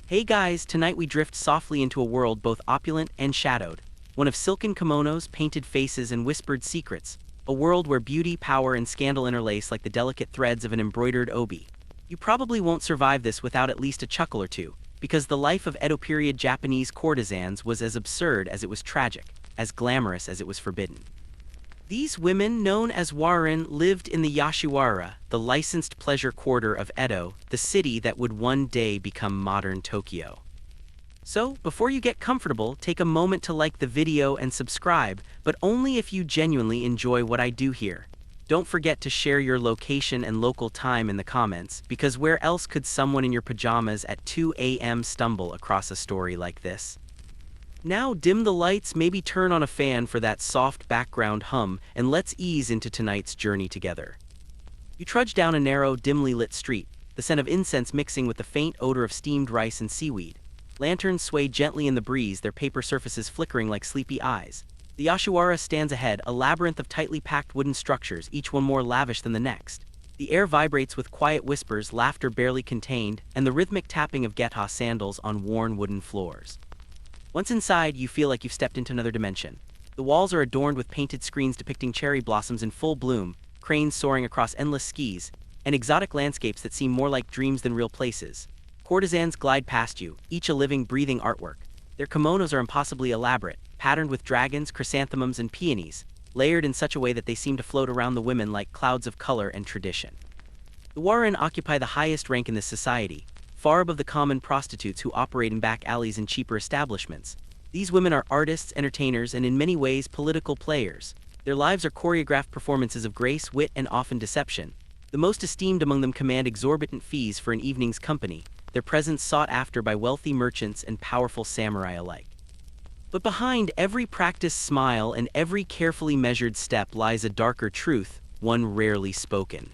Hey guys, tonight we drift softly into a world both opulent and shadowed. One of silken kimonos, painted faces, and whispered secrets. A world where beauty, power, and scandal interlace like the delicate threads of an embroidered obi. You probably won't survive this without at least a chuckle or two, because the life of Edo period Japanese courtesans was as absurd as it was tragic, as glamorous as it was forbidden. These women, known as warin, lived in the Yashiwara, the licensed pleasure quarter of Edo, the city that would one day become modern Tokyo. So, before you get comfortable, take a moment to like the video and subscribe, but only if you genuinely enjoy what I do here. Don't forget to share your location and local time in the comments, because where else could someone in your pajamas at 2 a.m. stumble across a story like this? Now dim the lights, maybe turn on a fan for that soft background hum, and let's ease into tonight's journey together. You trudge down a narrow, dimly lit street, the scent of incense mixing with the faint odor of steamed rice and seaweed. Lanterns sway gently in the breeze, their paper surfaces flickering like sleepy eyes. The Yashiwara stands ahead, a labyrinth of tightly packed wooden structures, each one more lavish than the next. The air vibrates with quiet whispers, laughter barely contained, and the rhythmic tapping of geta sandals on worn wooden floors. Once inside, you feel like you've stepped into another dimension. The walls are adorned with painted screens depicting cherry blossoms in full bloom, cranes soaring across endless skis, and exotic landscapes that seem more like dreams than real places. Courtesans glide past you, each a living, breathing artwork. Their kimonos are impossibly elaborate, patterned with dragons, chrysanthemums, and peonies, layered in such a way that they seem to float around the women like clouds of color and tradition. The warin occupy the highest rank in this society, far above the common prostitutes who operate in back alleys and cheaper establishments. These women are artists, entertainers, and in many ways political players. Their lives are choreographed performances of grace, wit, and often deception. The most esteemed among them command exorbitant fees for an evening's company, their presence sought after by wealthy merchants and powerful samurai alike. But behind every practiced smile and every carefully measured step lies a darker truth, one rarely spoken.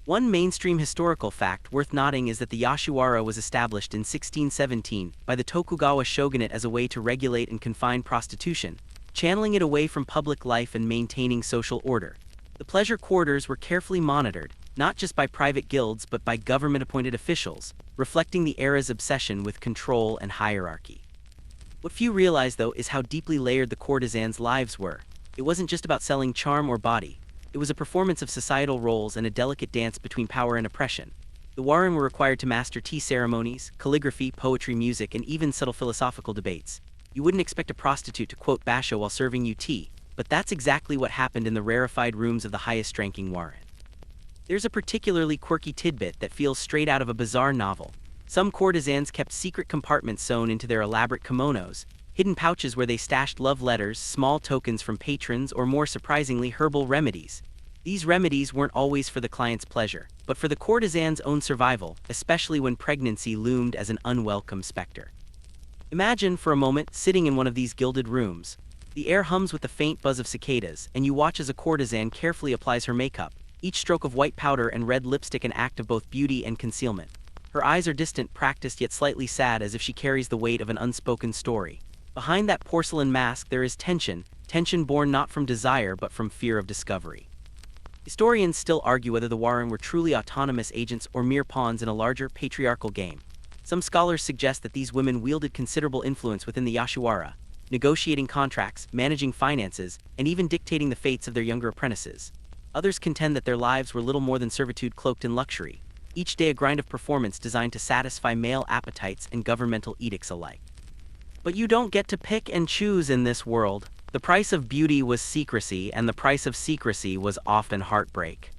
One mainstream historical fact worth noting is that the Yashiwara was established in 1617 by the Tokugawa shogunate as a way to regulate and confine prostitution, channeling it away from public life and maintaining social order. The pleasure quarters were carefully monitored, not just by private guilds but by government-appointed officials, reflecting the era's obsession with control and hierarchy. What few realize, though, is how deeply layered the courtesans' lives were. It wasn't just about selling charm or body. It was a performance of societal roles and a delicate dance between power and oppression. The warin were required to master tea ceremonies, calligraphy, poetry, music, and even subtle philosophical debates. You wouldn't expect a prostitute to quote Basho while serving you tea, but that's exactly what happened in the rarefied rooms of the highest-ranking warin. There's a particularly quirky tidbit that feels straight out of a bizarre novel. Some courtesans kept secret compartments sewn into their elaborate kimonos, hidden pouches where they stashed love letters, small tokens from patrons, or more surprisingly, herbal remedies. These remedies weren't always for the client's pleasure, but for the courtesan's own survival, especially when pregnancy loomed as an unwelcome specter. Imagine, for a moment, sitting in one of these gilded rooms. The air hums with the faint buzz of cicadas, and you watch as a courtesan carefully applies her makeup, each stroke of white powder and red lipstick an act of both beauty and concealment. Her eyes are distant, practiced, yet slightly sad, as if she carries the weight of an unspoken story. Behind that porcelain mask there is tension born not from desire but from fear of discovery. Historians still argue whether the warin were truly autonomous agents or mere pawns in a larger, patriarchal game. Some scholars suggest that these women wielded considerable influence within the Yashiwara, negotiating contracts, managing finances, and even dictating the fates of their younger apprentices. Others contend that their lives were little more than servitude cloaked in luxury, each day a grind of performance designed to satisfy male appetites and governmental edicts alike. But you don't get to pick and choose in this world. The price of beauty was secrecy, and the price of secrecy was often heartbreak.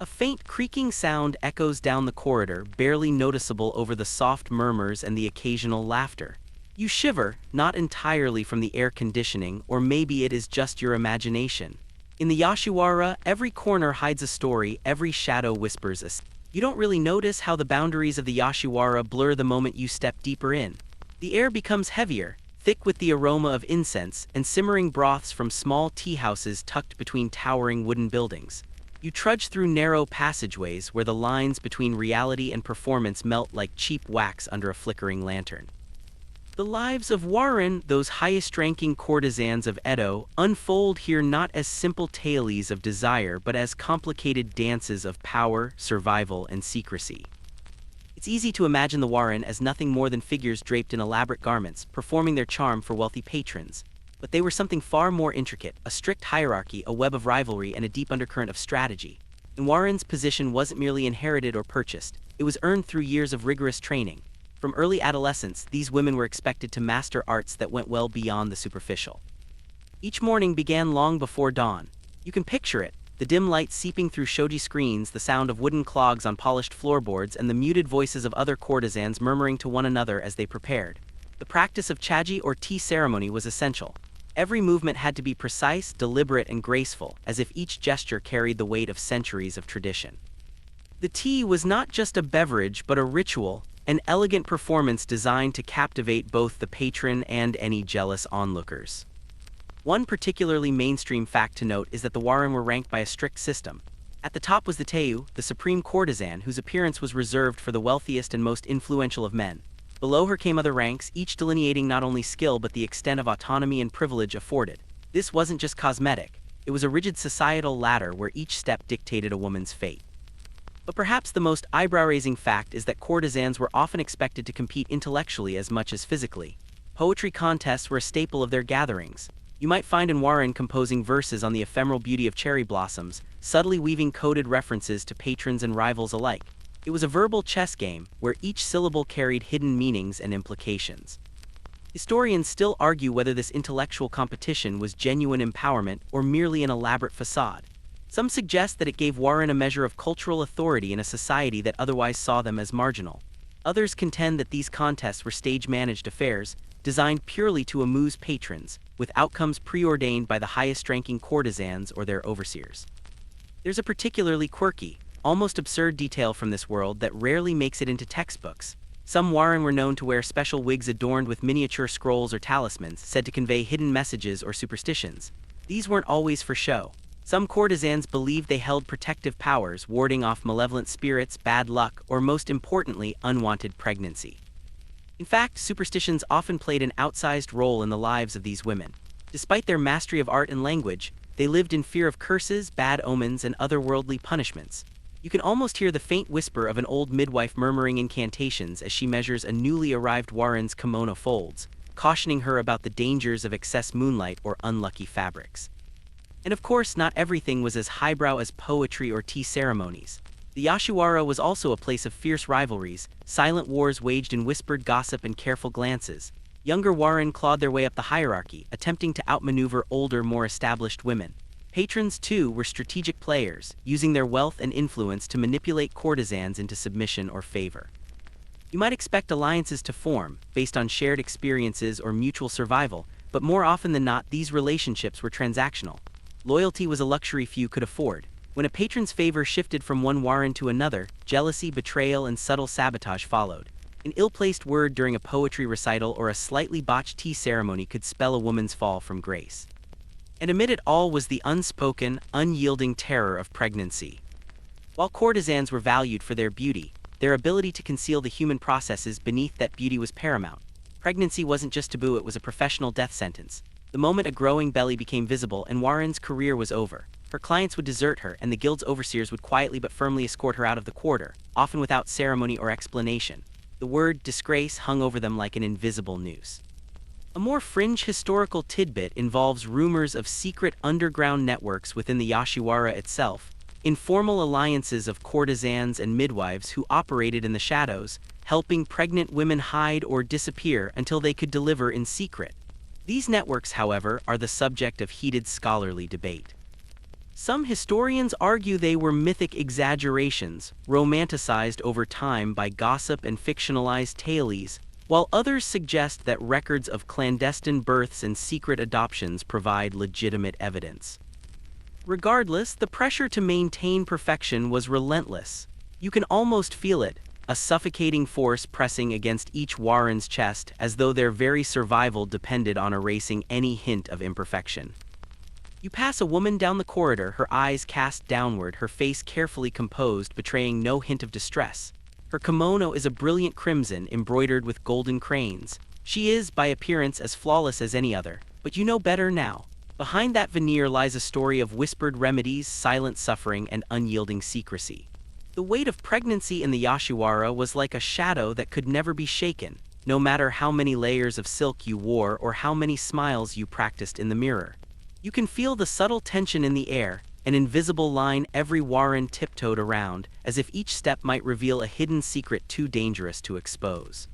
A faint creaking sound echoes down the corridor, barely noticeable over the soft murmurs and the occasional laughter. You shiver, not entirely from the air conditioning, or maybe it is just your imagination. In the Yashiwara, every corner hides a story, every shadow whispers a secret. You don't really notice how the boundaries of the Yashiwara blur the moment you step deeper in. The air becomes heavier, thick with the aroma of incense and simmering broths from small tea houses tucked between towering wooden buildings. You trudge through narrow passageways where the lines between reality and performance melt like cheap wax under a flickering lantern. The lives of warin, those highest-ranking courtesans of Edo, unfold here not as simple tales of desire but as complicated dances of power, survival, and secrecy. It's easy to imagine the Warren as nothing more than figures draped in elaborate garments, performing their charm for wealthy patrons. But they were something far more intricate, a strict hierarchy, a web of rivalry, and a deep undercurrent of strategy. And Warren's position wasn't merely inherited or purchased, it was earned through years of rigorous training. From early adolescence, these women were expected to master arts that went well beyond the superficial. Each morning began long before dawn. You can picture it, the dim light seeping through shoji screens, the sound of wooden clogs on polished floorboards, and the muted voices of other courtesans murmuring to one another as they prepared. The practice of chaji or tea ceremony was essential. Every movement had to be precise, deliberate, and graceful, as if each gesture carried the weight of centuries of tradition. The tea was not just a beverage but a ritual, an elegant performance designed to captivate both the patron and any jealous onlookers. One particularly mainstream fact to note is that the Warren were ranked by a strict system. At the top was the Teiu, the supreme courtesan whose appearance was reserved for the wealthiest and most influential of men. Below her came other ranks, each delineating not only skill but the extent of autonomy and privilege afforded. This wasn't just cosmetic, it was a rigid societal ladder where each step dictated a woman's fate. But perhaps the most eyebrow-raising fact is that courtesans were often expected to compete intellectually as much as physically. Poetry contests were a staple of their gatherings. You might find in Warren composing verses on the ephemeral beauty of cherry blossoms, subtly weaving coded references to patrons and rivals alike. It was a verbal chess game, where each syllable carried hidden meanings and implications. Historians still argue whether this intellectual competition was genuine empowerment or merely an elaborate facade. Some suggest that it gave Warren a measure of cultural authority in a society that otherwise saw them as marginal. Others contend that these contests were stage-managed affairs, designed purely to amuse patrons, with outcomes preordained by the highest-ranking courtesans or their overseers. There's a particularly quirky, almost absurd detail from this world that rarely makes it into textbooks. Some Warren were known to wear special wigs adorned with miniature scrolls or talismans, said to convey hidden messages or superstitions. These weren't always for show. Some courtesans believed they held protective powers, warding off malevolent spirits, bad luck, or most importantly, unwanted pregnancy. In fact, superstitions often played an outsized role in the lives of these women. Despite their mastery of art and language, they lived in fear of curses, bad omens, and otherworldly punishments. You can almost hear the faint whisper of an old midwife murmuring incantations as she measures a newly arrived Warren's kimono folds, cautioning her about the dangers of excess moonlight or unlucky fabrics. And of course, not everything was as highbrow as poetry or tea ceremonies. The Yashiwara was also a place of fierce rivalries, silent wars waged in whispered gossip and careful glances. Younger Warren clawed their way up the hierarchy, attempting to outmaneuver older, more established women. Patrons, too, were strategic players, using their wealth and influence to manipulate courtesans into submission or favor. You might expect alliances to form, based on shared experiences or mutual survival, but more often than not, these relationships were transactional. Loyalty was a luxury few could afford. When a patron's favor shifted from one Warren to another, jealousy, betrayal, and subtle sabotage followed. An ill-placed word during a poetry recital or a slightly botched tea ceremony could spell a woman's fall from grace. And amid it all was the unspoken, unyielding terror of pregnancy. While courtesans were valued for their beauty, their ability to conceal the human processes beneath that beauty was paramount. Pregnancy wasn't just taboo, it was a professional death sentence. The moment a growing belly became visible and Warren's career was over, her clients would desert her and the guild's overseers would quietly but firmly escort her out of the quarter, often without ceremony or explanation. The word disgrace hung over them like an invisible noose. A more fringe historical tidbit involves rumors of secret underground networks within the Yashiwara itself, informal alliances of courtesans and midwives who operated in the shadows, helping pregnant women hide or disappear until they could deliver in secret. These networks, however, are the subject of heated scholarly debate. Some historians argue they were mythic exaggerations, romanticized over time by gossip and fictionalized tales, while others suggest that records of clandestine births and secret adoptions provide legitimate evidence. Regardless, the pressure to maintain perfection was relentless. You can almost feel it, a suffocating force pressing against each Warren's chest as though their very survival depended on erasing any hint of imperfection. You pass a woman down the corridor, her eyes cast downward, her face carefully composed, betraying no hint of distress. Her kimono is a brilliant crimson embroidered with golden cranes. She is, by appearance, as flawless as any other, but you know better now. Behind that veneer lies a story of whispered remedies, silent suffering, and unyielding secrecy. The weight of pregnancy in the Yashiwara was like a shadow that could never be shaken, no matter how many layers of silk you wore or how many smiles you practiced in the mirror. You can feel the subtle tension in the air, an invisible line every Warren tiptoed around, as if each step might reveal a hidden secret too dangerous to expose.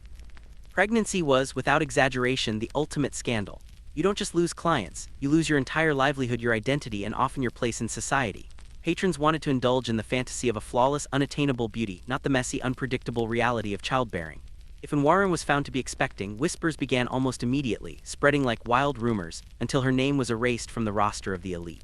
Pregnancy was, without exaggeration, the ultimate scandal. You don't just lose clients, you lose your entire livelihood, your identity, and often your place in society. Patrons wanted to indulge in the fantasy of a flawless, unattainable beauty, not the messy, unpredictable reality of childbearing. If an Warren was found to be expecting, whispers began almost immediately, spreading like wild rumors, until her name was erased from the roster of the elite.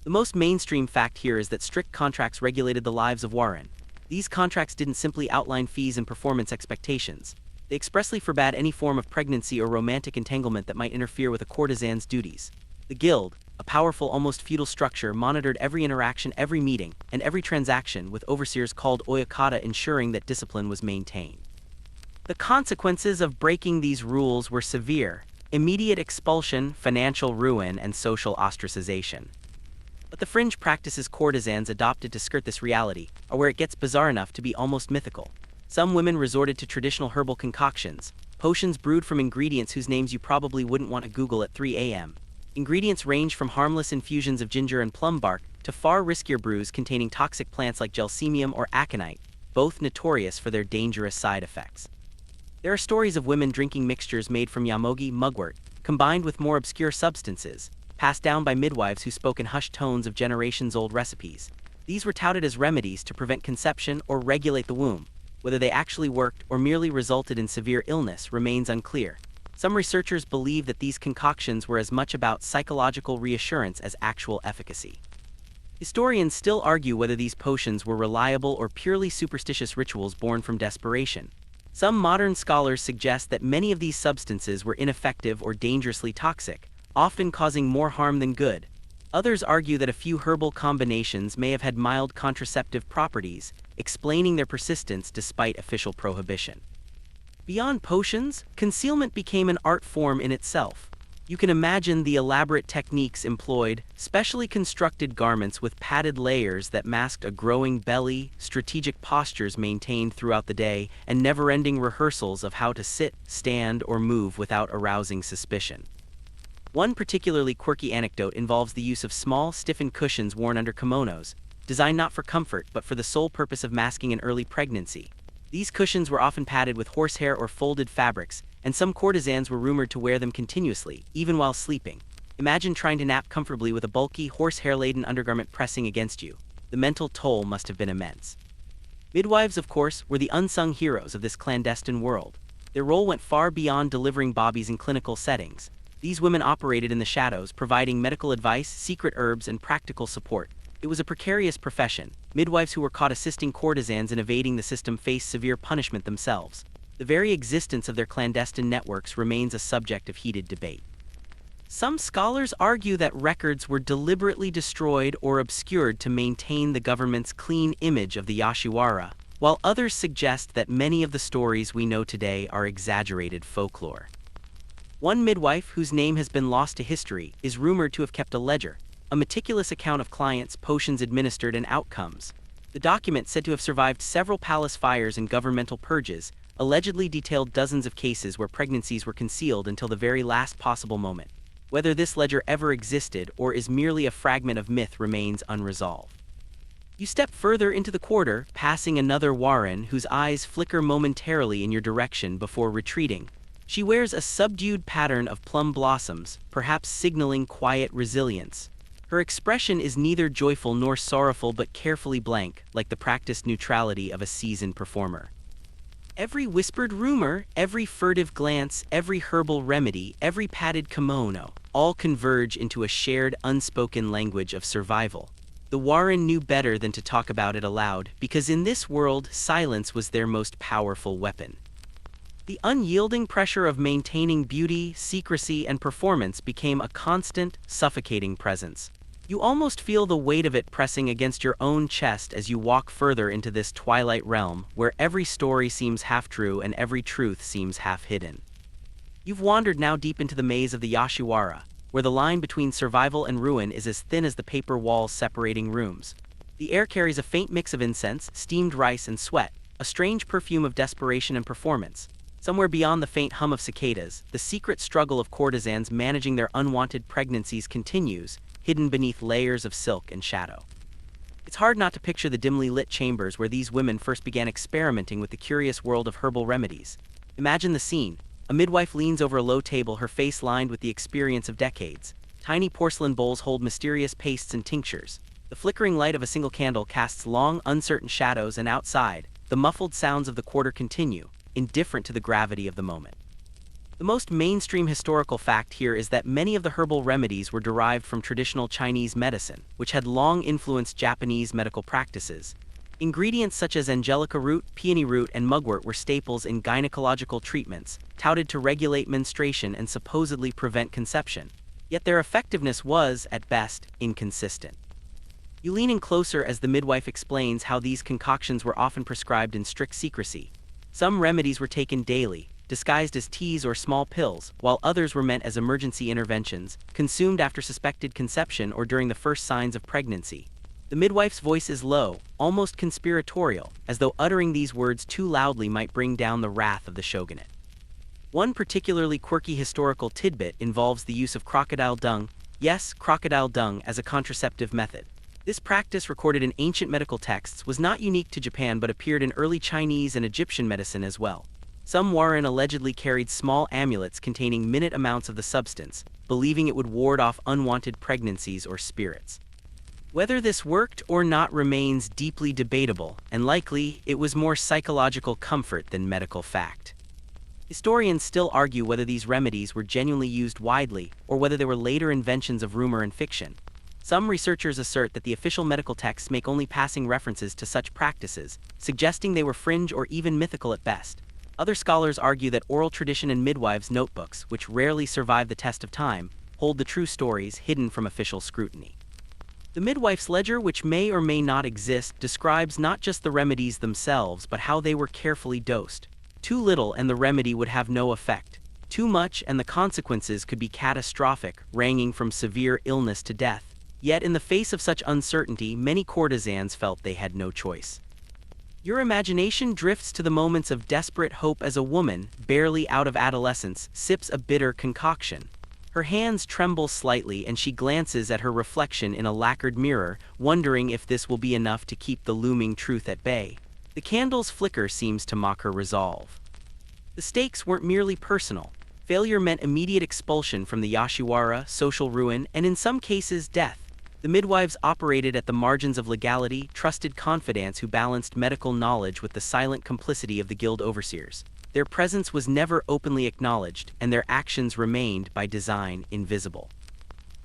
The most mainstream fact here is that strict contracts regulated the lives of Warren. These contracts didn't simply outline fees and performance expectations. They expressly forbade any form of pregnancy or romantic entanglement that might interfere with a courtesan's duties. The guild, a powerful, almost feudal structure, monitored every interaction, every meeting, and every transaction, with overseers called oyakata ensuring that discipline was maintained. The consequences of breaking these rules were severe: immediate expulsion, financial ruin, and social ostracization. But the fringe practices courtesans adopted to skirt this reality are where it gets bizarre enough to be almost mythical. Some women resorted to traditional herbal concoctions, potions brewed from ingredients whose names you probably wouldn't want to Google at 3 a.m. Ingredients range from harmless infusions of ginger and plum bark to far riskier brews containing toxic plants like gelsemium or aconite, both notorious for their dangerous side effects. There are stories of women drinking mixtures made from yamogi, mugwort, combined with more obscure substances, passed down by midwives who spoke in hushed tones of generations-old recipes. These were touted as remedies to prevent conception or regulate the womb. Whether they actually worked or merely resulted in severe illness remains unclear. Some researchers believe that these concoctions were as much about psychological reassurance as actual efficacy. Historians still argue whether these potions were reliable or purely superstitious rituals born from desperation. Some modern scholars suggest that many of these substances were ineffective or dangerously toxic, often causing more harm than good. Others argue that a few herbal combinations may have had mild contraceptive properties, explaining their persistence despite official prohibition. Beyond potions, concealment became an art form in itself. You can imagine the elaborate techniques employed: specially constructed garments with padded layers that masked a growing belly, strategic postures maintained throughout the day, and never-ending rehearsals of how to sit, stand, or move without arousing suspicion. One particularly quirky anecdote involves the use of small, stiffened cushions worn under kimonos, designed not for comfort but for the sole purpose of masking an early pregnancy. These cushions were often padded with horsehair or folded fabrics, and some courtesans were rumored to wear them continuously, even while sleeping. Imagine trying to nap comfortably with a bulky, horsehair-laden undergarment pressing against you. The mental toll must have been immense. Midwives, of course, were the unsung heroes of this clandestine world. Their role went far beyond delivering babies in clinical settings. These women operated in the shadows, providing medical advice, secret herbs, and practical support. It was a precarious profession. Midwives who were caught assisting courtesans in evading the system faced severe punishment themselves. The very existence of their clandestine networks remains a subject of heated debate. Some scholars argue that records were deliberately destroyed or obscured to maintain the government's clean image of the Yashiwara, while others suggest that many of the stories we know today are exaggerated folklore. One midwife, whose name has been lost to history, is rumored to have kept a ledger, a meticulous account of clients, potions administered, and outcomes. The document, said to have survived several palace fires and governmental purges, allegedly detailed dozens of cases where pregnancies were concealed until the very last possible moment. Whether this ledger ever existed or is merely a fragment of myth remains unresolved. You step further into the quarter, passing another Warren whose eyes flicker momentarily in your direction before retreating. She wears a subdued pattern of plum blossoms, perhaps signaling quiet resilience. Her expression is neither joyful nor sorrowful but carefully blank, like the practiced neutrality of a seasoned performer. Every whispered rumor, every furtive glance, every herbal remedy, every padded kimono, all converge into a shared, unspoken language of survival. The Warren knew better than to talk about it aloud, because in this world, silence was their most powerful weapon. The unyielding pressure of maintaining beauty, secrecy, and performance became a constant, suffocating presence. You almost feel the weight of it pressing against your own chest as you walk further into this twilight realm, where every story seems half true and every truth seems half hidden. You've wandered now deep into the maze of the Yashiwara, where the line between survival and ruin is as thin as the paper walls separating rooms. The air carries a faint mix of incense, steamed rice, and sweat, a strange perfume of desperation and performance. Somewhere beyond the faint hum of cicadas, the secret struggle of courtesans managing their unwanted pregnancies continues, hidden beneath layers of silk and shadow. It's hard not to picture the dimly lit chambers where these women first began experimenting with the curious world of herbal remedies. Imagine the scene. A midwife leans over a low table, her face lined with the experience of decades. Tiny porcelain bowls hold mysterious pastes and tinctures. The flickering light of a single candle casts long, uncertain shadows, and outside, the muffled sounds of the quarter continue, indifferent to the gravity of the moment. The most mainstream historical fact here is that many of the herbal remedies were derived from traditional Chinese medicine, which had long influenced Japanese medical practices. Ingredients such as angelica root, peony root, and mugwort were staples in gynecological treatments, touted to regulate menstruation and supposedly prevent conception. Yet their effectiveness was, at best, inconsistent. You lean in closer as the midwife explains how these concoctions were often prescribed in strict secrecy. Some remedies were taken daily, disguised as teas or small pills, while others were meant as emergency interventions, consumed after suspected conception or during the first signs of pregnancy. The midwife's voice is low, almost conspiratorial, as though uttering these words too loudly might bring down the wrath of the shogunate. One particularly quirky historical tidbit involves the use of crocodile dung, yes, crocodile dung, as a contraceptive method. This practice, recorded in ancient medical texts, was not unique to Japan but appeared in early Chinese and Egyptian medicine as well. Some Warren allegedly carried small amulets containing minute amounts of the substance, believing it would ward off unwanted pregnancies or spirits. Whether this worked or not remains deeply debatable, and likely it was more psychological comfort than medical fact. Historians still argue whether these remedies were genuinely used widely or whether they were later inventions of rumor and fiction. Some researchers assert that the official medical texts make only passing references to such practices, suggesting they were fringe or even mythical at best. Other scholars argue that oral tradition and midwives' notebooks, which rarely survive the test of time, hold the true stories hidden from official scrutiny. The midwife's ledger, which may or may not exist, describes not just the remedies themselves but how they were carefully dosed. Too little and the remedy would have no effect. Too much and the consequences could be catastrophic, ranging from severe illness to death. Yet in the face of such uncertainty, many courtesans felt they had no choice. Your imagination drifts to the moments of desperate hope as a woman, barely out of adolescence, sips a bitter concoction. Her hands tremble slightly and she glances at her reflection in a lacquered mirror, wondering if this will be enough to keep the looming truth at bay. The candle's flicker seems to mock her resolve. The stakes weren't merely personal. Failure meant immediate expulsion from the Yashiwara, social ruin, and in some cases death. The midwives operated at the margins of legality, trusted confidants who balanced medical knowledge with the silent complicity of the guild overseers. Their presence was never openly acknowledged, and their actions remained, by design, invisible.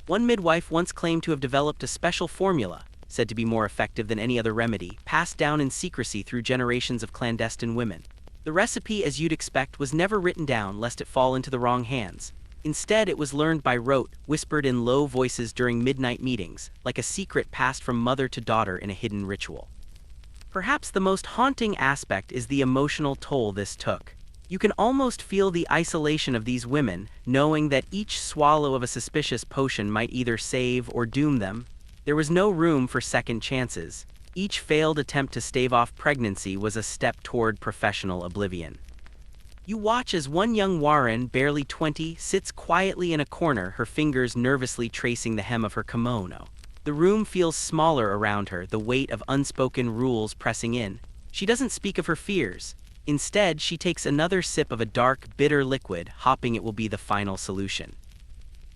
One midwife once claimed to have developed a special formula, said to be more effective than any other remedy, passed down in secrecy through generations of clandestine women. The recipe, as you'd expect, was never written down lest it fall into the wrong hands. Instead, it was learned by rote, whispered in low voices during midnight meetings, like a secret passed from mother to daughter in a hidden ritual. Perhaps the most haunting aspect is the emotional toll this took. You can almost feel the isolation of these women, knowing that each swallow of a suspicious potion might either save or doom them. There was no room for second chances. Each failed attempt to stave off pregnancy was a step toward professional oblivion. You watch as one young Warren, barely 20, sits quietly in a corner, her fingers nervously tracing the hem of her kimono. The room feels smaller around her, the weight of unspoken rules pressing in. She doesn't speak of her fears. Instead, she takes another sip of a dark, bitter liquid, hoping it will be the final solution.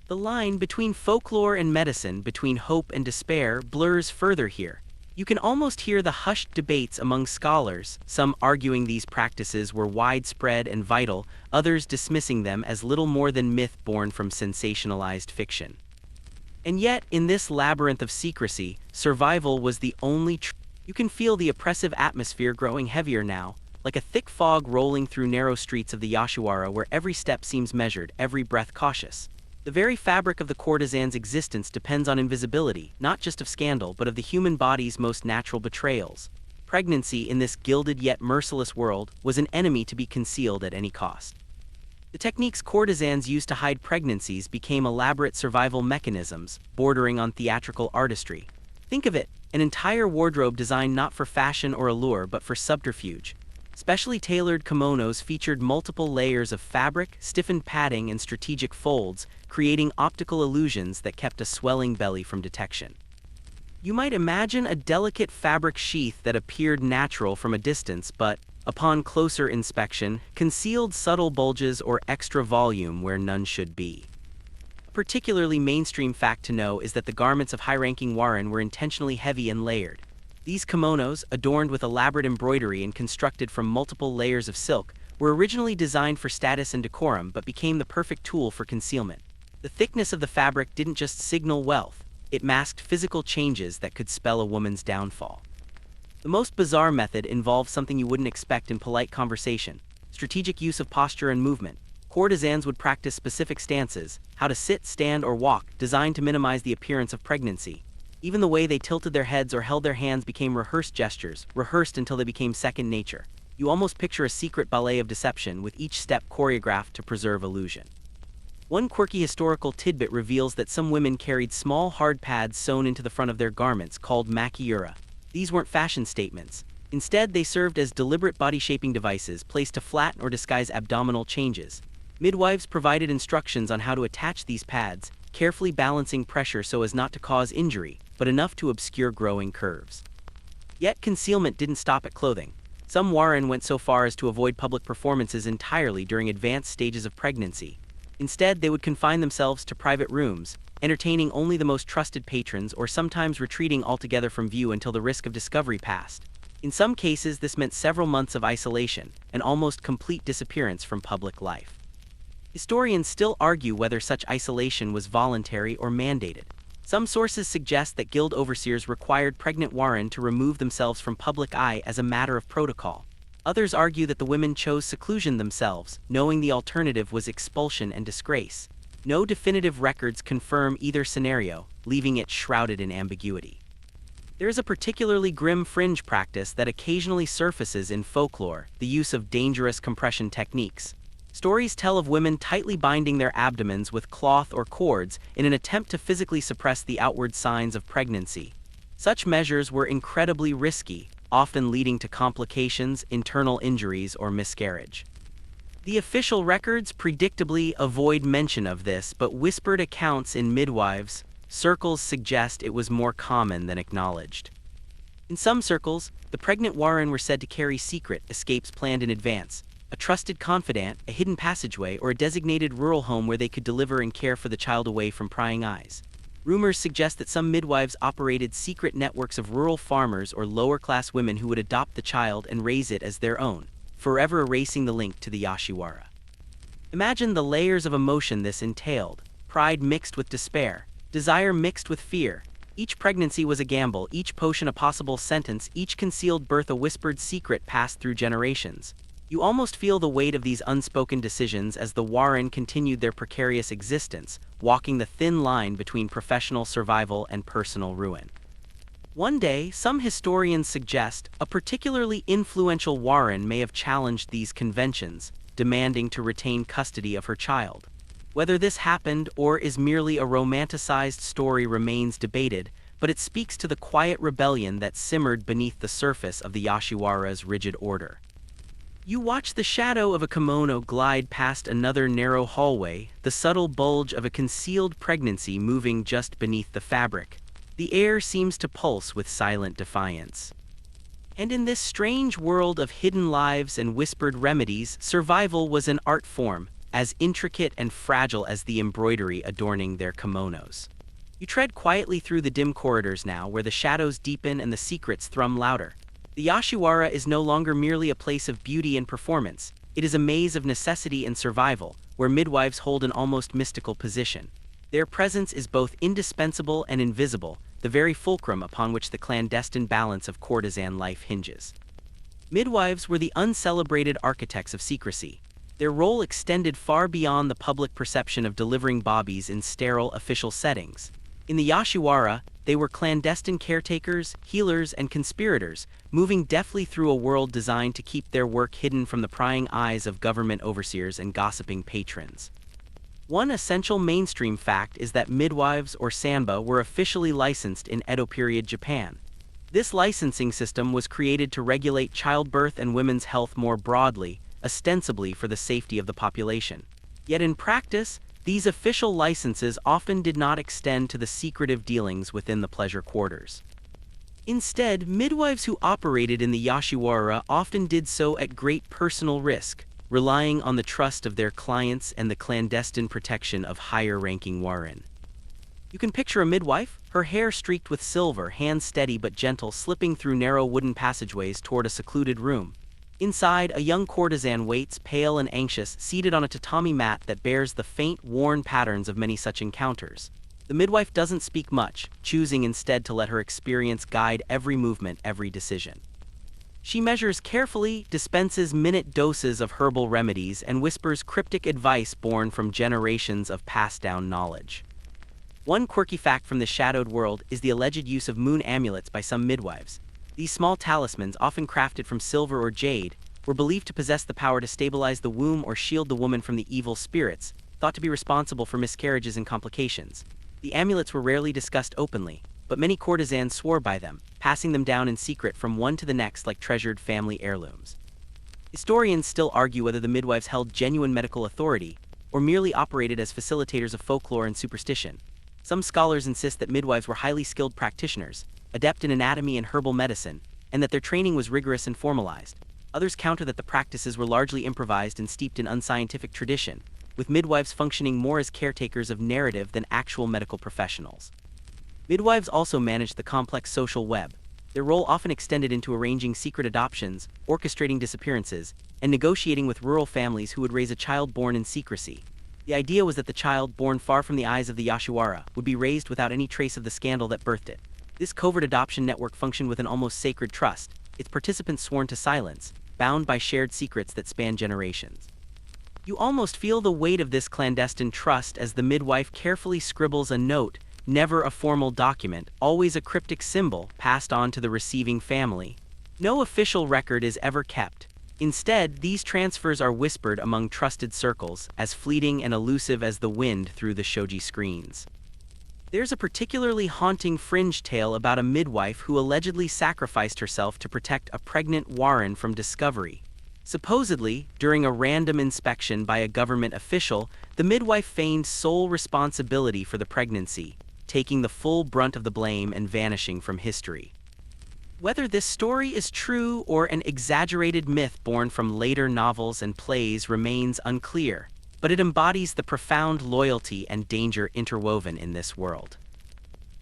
The line between folklore and medicine, between hope and despair, blurs further here. You can almost hear the hushed debates among scholars, some arguing these practices were widespread and vital, others dismissing them as little more than myth born from sensationalized fiction. And yet, in this labyrinth of secrecy, survival was the only truth. You can feel the oppressive atmosphere growing heavier now, like a thick fog rolling through narrow streets of the Yashiwara where every step seems measured, every breath cautious. The very fabric of the courtesan's existence depends on invisibility, not just of scandal but of the human body's most natural betrayals. Pregnancy, in this gilded yet merciless world, was an enemy to be concealed at any cost. The techniques courtesans used to hide pregnancies became elaborate survival mechanisms, bordering on theatrical artistry. Think of it, an entire wardrobe designed not for fashion or allure but for subterfuge. Specially tailored kimonos featured multiple layers of fabric, stiffened padding, and strategic folds, creating optical illusions that kept a swelling belly from detection. You might imagine a delicate fabric sheath that appeared natural from a distance but, upon closer inspection, concealed subtle bulges or extra volume where none should be. A particularly mainstream fact to know is that the garments of high-ranking Warren were intentionally heavy and layered. These kimonos, adorned with elaborate embroidery and constructed from multiple layers of silk, were originally designed for status and decorum but became the perfect tool for concealment. The thickness of the fabric didn't just signal wealth, it masked physical changes that could spell a woman's downfall. The most bizarre method involves something you wouldn't expect in polite conversation: strategic use of posture and movement. Courtesans would practice specific stances, how to sit, stand, or walk, designed to minimize the appearance of pregnancy. Even the way they tilted their heads or held their hands became rehearsed gestures, rehearsed until they became second nature. You almost picture a secret ballet of deception, with each step choreographed to preserve illusion. One quirky historical tidbit reveals that some women carried small hard pads sewn into the front of their garments called makiura. These weren't fashion statements. Instead, they served as deliberate body-shaping devices placed to flatten or disguise abdominal changes. Midwives provided instructions on how to attach these pads, carefully balancing pressure so as not to cause injury, but enough to obscure growing curves. Yet concealment didn't stop at clothing. Some Warren went so far as to avoid public performances entirely during advanced stages of pregnancy. Instead, they would confine themselves to private rooms, entertaining only the most trusted patrons or sometimes retreating altogether from view until the risk of discovery passed. In some cases, this meant several months of isolation, an almost complete disappearance from public life. Historians still argue whether such isolation was voluntary or mandated. Some sources suggest that guild overseers required pregnant Warren to remove themselves from public eye as a matter of protocol. Others argue that the women chose seclusion themselves, knowing the alternative was expulsion and disgrace. No definitive records confirm either scenario, leaving it shrouded in ambiguity. There is a particularly grim fringe practice that occasionally surfaces in folklore: the use of dangerous compression techniques. Stories tell of women tightly binding their abdomens with cloth or cords in an attempt to physically suppress the outward signs of pregnancy. Such measures were incredibly risky, often leading to complications, internal injuries, or miscarriage. The official records predictably avoid mention of this, but whispered accounts in midwives' circles suggest it was more common than acknowledged. In some circles, the pregnant Warren were said to carry secret escapes planned in advance: a trusted confidant, a hidden passageway, or a designated rural home where they could deliver and care for the child away from prying eyes. Rumors suggest that some midwives operated secret networks of rural farmers or lower-class women who would adopt the child and raise it as their own, forever erasing the link to the Yashiwara. Imagine the layers of emotion this entailed: pride mixed with despair, desire mixed with fear. Each pregnancy was a gamble, each potion a possible sentence, each concealed birth a whispered secret passed through generations. You almost feel the weight of these unspoken decisions as the Warren continued their precarious existence, walking the thin line between professional survival and personal ruin. One day, some historians suggest, a particularly influential Warren may have challenged these conventions, demanding to retain custody of her child. Whether this happened or is merely a romanticized story remains debated, but it speaks to the quiet rebellion that simmered beneath the surface of the Yashiwara's rigid order. You watch the shadow of a kimono glide past another narrow hallway, the subtle bulge of a concealed pregnancy moving just beneath the fabric. The air seems to pulse with silent defiance. And in this strange world of hidden lives and whispered remedies, survival was an art form, as intricate and fragile as the embroidery adorning their kimonos. You tread quietly through the dim corridors now, where the shadows deepen and the secrets thrum louder. The Yashiwara is no longer merely a place of beauty and performance. It is a maze of necessity and survival, where midwives hold an almost mystical position. Their presence is both indispensable and invisible, the very fulcrum upon which the clandestine balance of courtesan life hinges. Midwives were the uncelebrated architects of secrecy. Their role extended far beyond the public perception of delivering babies in sterile official settings. In the Yashiwara, they were clandestine caretakers, healers, and conspirators, moving deftly through a world designed to keep their work hidden from the prying eyes of government overseers and gossiping patrons. One essential mainstream fact is that midwives or sanba were officially licensed in Edo period Japan. This licensing system was created to regulate childbirth and women's health more broadly, ostensibly for the safety of the population. Yet in practice, these official licenses often did not extend to the secretive dealings within the pleasure quarters. Instead, midwives who operated in the yashiwara often did so at great personal risk, relying on the trust of their clients and the clandestine protection of higher-ranking warin. You can picture a midwife, her hair streaked with silver, hands steady but gentle, slipping through narrow wooden passageways toward a secluded room. Inside, a young courtesan waits, pale and anxious, seated on a tatami mat that bears the faint, worn patterns of many such encounters. The midwife doesn't speak much, choosing instead to let her experience guide every movement, every decision. She measures carefully, dispenses minute doses of herbal remedies, and whispers cryptic advice born from generations of passed-down knowledge. One quirky fact from the shadowed world is the alleged use of moon amulets by some midwives. These small talismans, often crafted from silver or jade, were believed to possess the power to stabilize the womb or shield the woman from the evil spirits, thought to be responsible for miscarriages and complications. The amulets were rarely discussed openly, but many courtesans swore by them, passing them down in secret from one to the next like treasured family heirlooms. Historians still argue whether the midwives held genuine medical authority, or merely operated as facilitators of folklore and superstition. Some scholars insist that midwives were highly skilled practitioners, adept in anatomy and herbal medicine, and that their training was rigorous and formalized. Others counter that the practices were largely improvised and steeped in unscientific tradition, with midwives functioning more as caretakers of narrative than actual medical professionals. Midwives also managed the complex social web. Their role often extended into arranging secret adoptions, orchestrating disappearances, and negotiating with rural families who would raise a child born in secrecy. The idea was that the child, born far from the eyes of the yashiwara, would be raised without any trace of the scandal that birthed it. This covert adoption network functioned with an almost sacred trust, its participants sworn to silence, bound by shared secrets that span generations. You almost feel the weight of this clandestine trust as the midwife carefully scribbles a note, never a formal document, always a cryptic symbol, passed on to the receiving family. No official record is ever kept. Instead, these transfers are whispered among trusted circles, as fleeting and elusive as the wind through the shoji screens. There's a particularly haunting fringe tale about a midwife who allegedly sacrificed herself to protect a pregnant warin from discovery. Supposedly, during a random inspection by a government official, the midwife feigned sole responsibility for the pregnancy, taking the full brunt of the blame and vanishing from history. Whether this story is true or an exaggerated myth born from later novels and plays remains unclear, but it embodies the profound loyalty and danger interwoven in this world.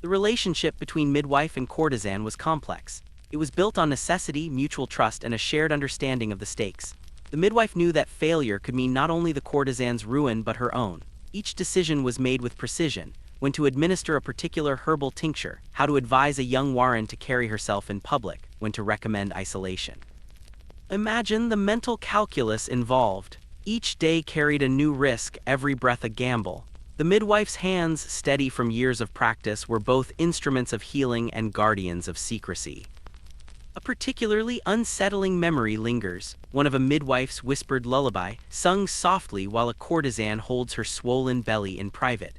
The relationship between midwife and courtesan was complex. It was built on necessity, mutual trust, and a shared understanding of the stakes. The midwife knew that failure could mean not only the courtesan's ruin but her own. Each decision was made with precision: when to administer a particular herbal tincture, how to advise a young warin to carry herself in public, when to recommend isolation. Imagine the mental calculus involved. Each day carried a new risk, every breath a gamble. The midwife's hands, steady from years of practice, were both instruments of healing and guardians of secrecy. A particularly unsettling memory lingers, one of a midwife's whispered lullaby, sung softly while a courtesan holds her swollen belly in private.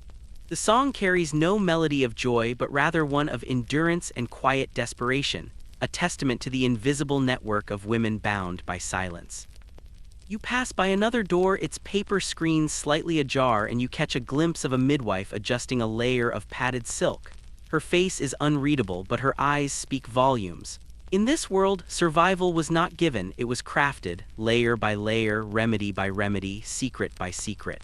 The song carries no melody of joy but rather one of endurance and quiet desperation, a testament to the invisible network of women bound by silence. You pass by another door, its paper screen slightly ajar, and you catch a glimpse of a midwife adjusting a layer of padded silk. Her face is unreadable, but her eyes speak volumes. In this world, survival was not given, it was crafted, layer by layer, remedy by remedy, secret by secret.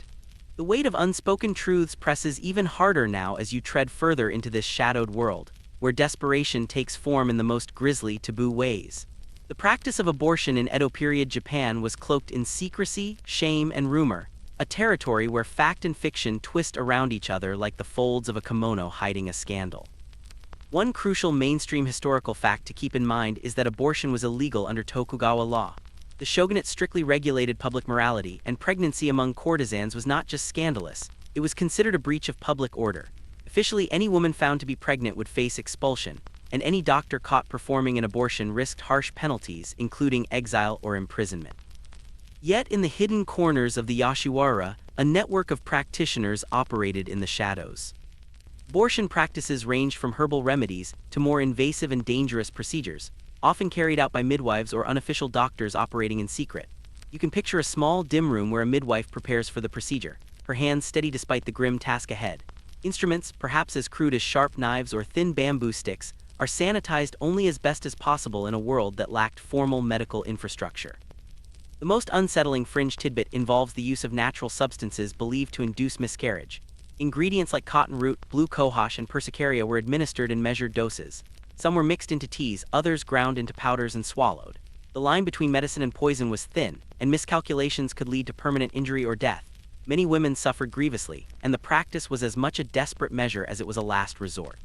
The weight of unspoken truths presses even harder now as you tread further into this shadowed world, where desperation takes form in the most grisly taboo ways. The practice of abortion in Edo period Japan was cloaked in secrecy, shame, and rumor, a territory where fact and fiction twist around each other like the folds of a kimono hiding a scandal. One crucial mainstream historical fact to keep in mind is that abortion was illegal under Tokugawa law. The shogunate strictly regulated public morality, and pregnancy among courtesans was not just scandalous, it was considered a breach of public order. Officially, any woman found to be pregnant would face expulsion, and any doctor caught performing an abortion risked harsh penalties, including exile or imprisonment. Yet in the hidden corners of the Yashiwara, a network of practitioners operated in the shadows. Abortion practices ranged from herbal remedies to more invasive and dangerous procedures, often carried out by midwives or unofficial doctors operating in secret. You can picture a small, dim room where a midwife prepares for the procedure, her hands steady despite the grim task ahead. Instruments, perhaps as crude as sharp knives or thin bamboo sticks, are sanitized only as best as possible in a world that lacked formal medical infrastructure. The most unsettling fringe tidbit involves the use of natural substances believed to induce miscarriage. Ingredients like cottonroot, blue cohosh, and persicaria were administered in measured doses. Some were mixed into teas, others ground into powders and swallowed. The line between medicine and poison was thin, and miscalculations could lead to permanent injury or death. Many women suffered grievously, and the practice was as much a desperate measure as it was a last resort.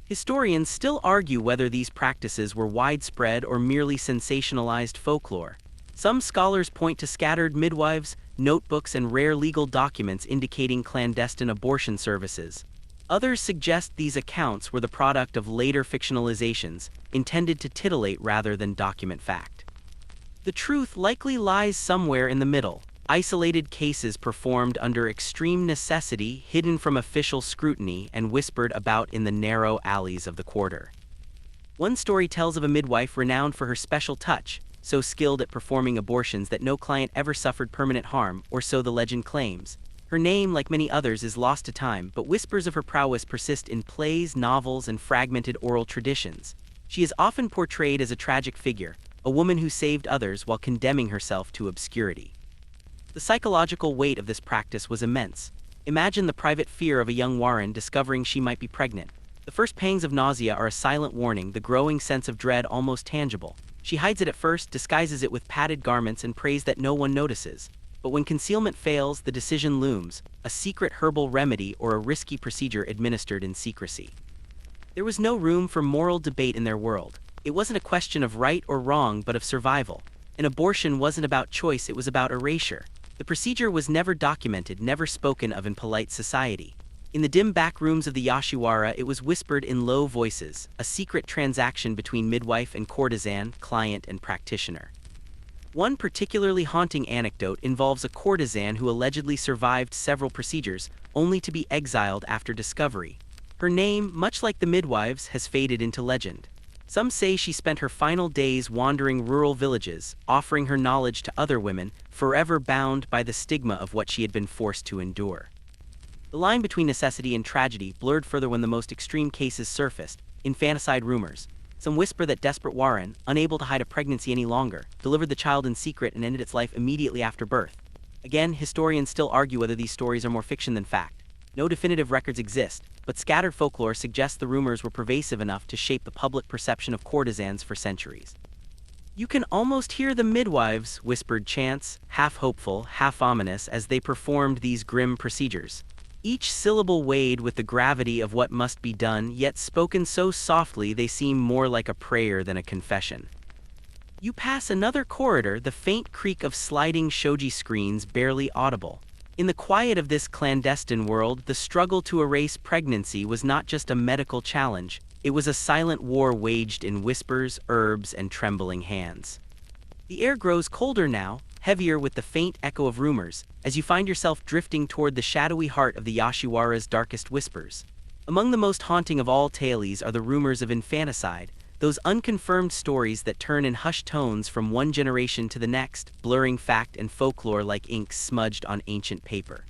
Historians still argue whether these practices were widespread or merely sensationalized folklore. Some scholars point to scattered midwives, notebooks, and rare legal documents indicating clandestine abortion services. Others suggest these accounts were the product of later fictionalizations, intended to titillate rather than document fact. The truth likely lies somewhere in the middle, isolated cases performed under extreme necessity, hidden from official scrutiny, and whispered about in the narrow alleys of the quarter. One story tells of a midwife renowned for her special touch, so skilled at performing abortions that no client ever suffered permanent harm, or so the legend claims. Her name, like many others, is lost to time, but whispers of her prowess persist in plays, novels, and fragmented oral traditions. She is often portrayed as a tragic figure, a woman who saved others while condemning herself to obscurity. The psychological weight of this practice was immense. Imagine the private fear of a young Warren discovering she might be pregnant. The first pangs of nausea are a silent warning, the growing sense of dread almost tangible. She hides it at first, disguises it with padded garments, and prays that no one notices. But when concealment fails, the decision looms: a secret herbal remedy or a risky procedure administered in secrecy. There was no room for moral debate in their world. It wasn't a question of right or wrong, but of survival. An abortion wasn't about choice, it was about erasure. The procedure was never documented, never spoken of in polite society. In the dim back rooms of the Yashiwara, it was whispered in low voices, a secret transaction between midwife and courtesan, client and practitioner. One particularly haunting anecdote involves a courtesan who allegedly survived several procedures, only to be exiled after discovery. Her name, much like the midwives, has faded into legend. Some say she spent her final days wandering rural villages, offering her knowledge to other women, forever bound by the stigma of what she had been forced to endure. The line between necessity and tragedy blurred further when the most extreme cases surfaced, infanticide rumors. Some whisper that desperate Warren, unable to hide a pregnancy any longer, delivered the child in secret and ended its life immediately after birth. Again, historians still argue whether these stories are more fiction than fact. No definitive records exist, but scattered folklore suggests the rumors were pervasive enough to shape the public perception of courtesans for centuries. "You can almost hear the midwives," whispered chants, half hopeful, half ominous, as they performed these grim procedures. Each syllable weighed with the gravity of what must be done, yet spoken so softly they seem more like a prayer than a confession. You pass another corridor, the faint creak of sliding shoji screens barely audible. In the quiet of this clandestine world, the struggle to erase pregnancy was not just a medical challenge, it was a silent war waged in whispers, herbs, and trembling hands. The air grows colder now, heavier with the faint echo of rumors, as you find yourself drifting toward the shadowy heart of the Yashiwara's darkest whispers. Among the most haunting of all tales are the rumors of infanticide, those unconfirmed stories that turn in hushed tones from one generation to the next, blurring fact and folklore like ink smudged on ancient paper.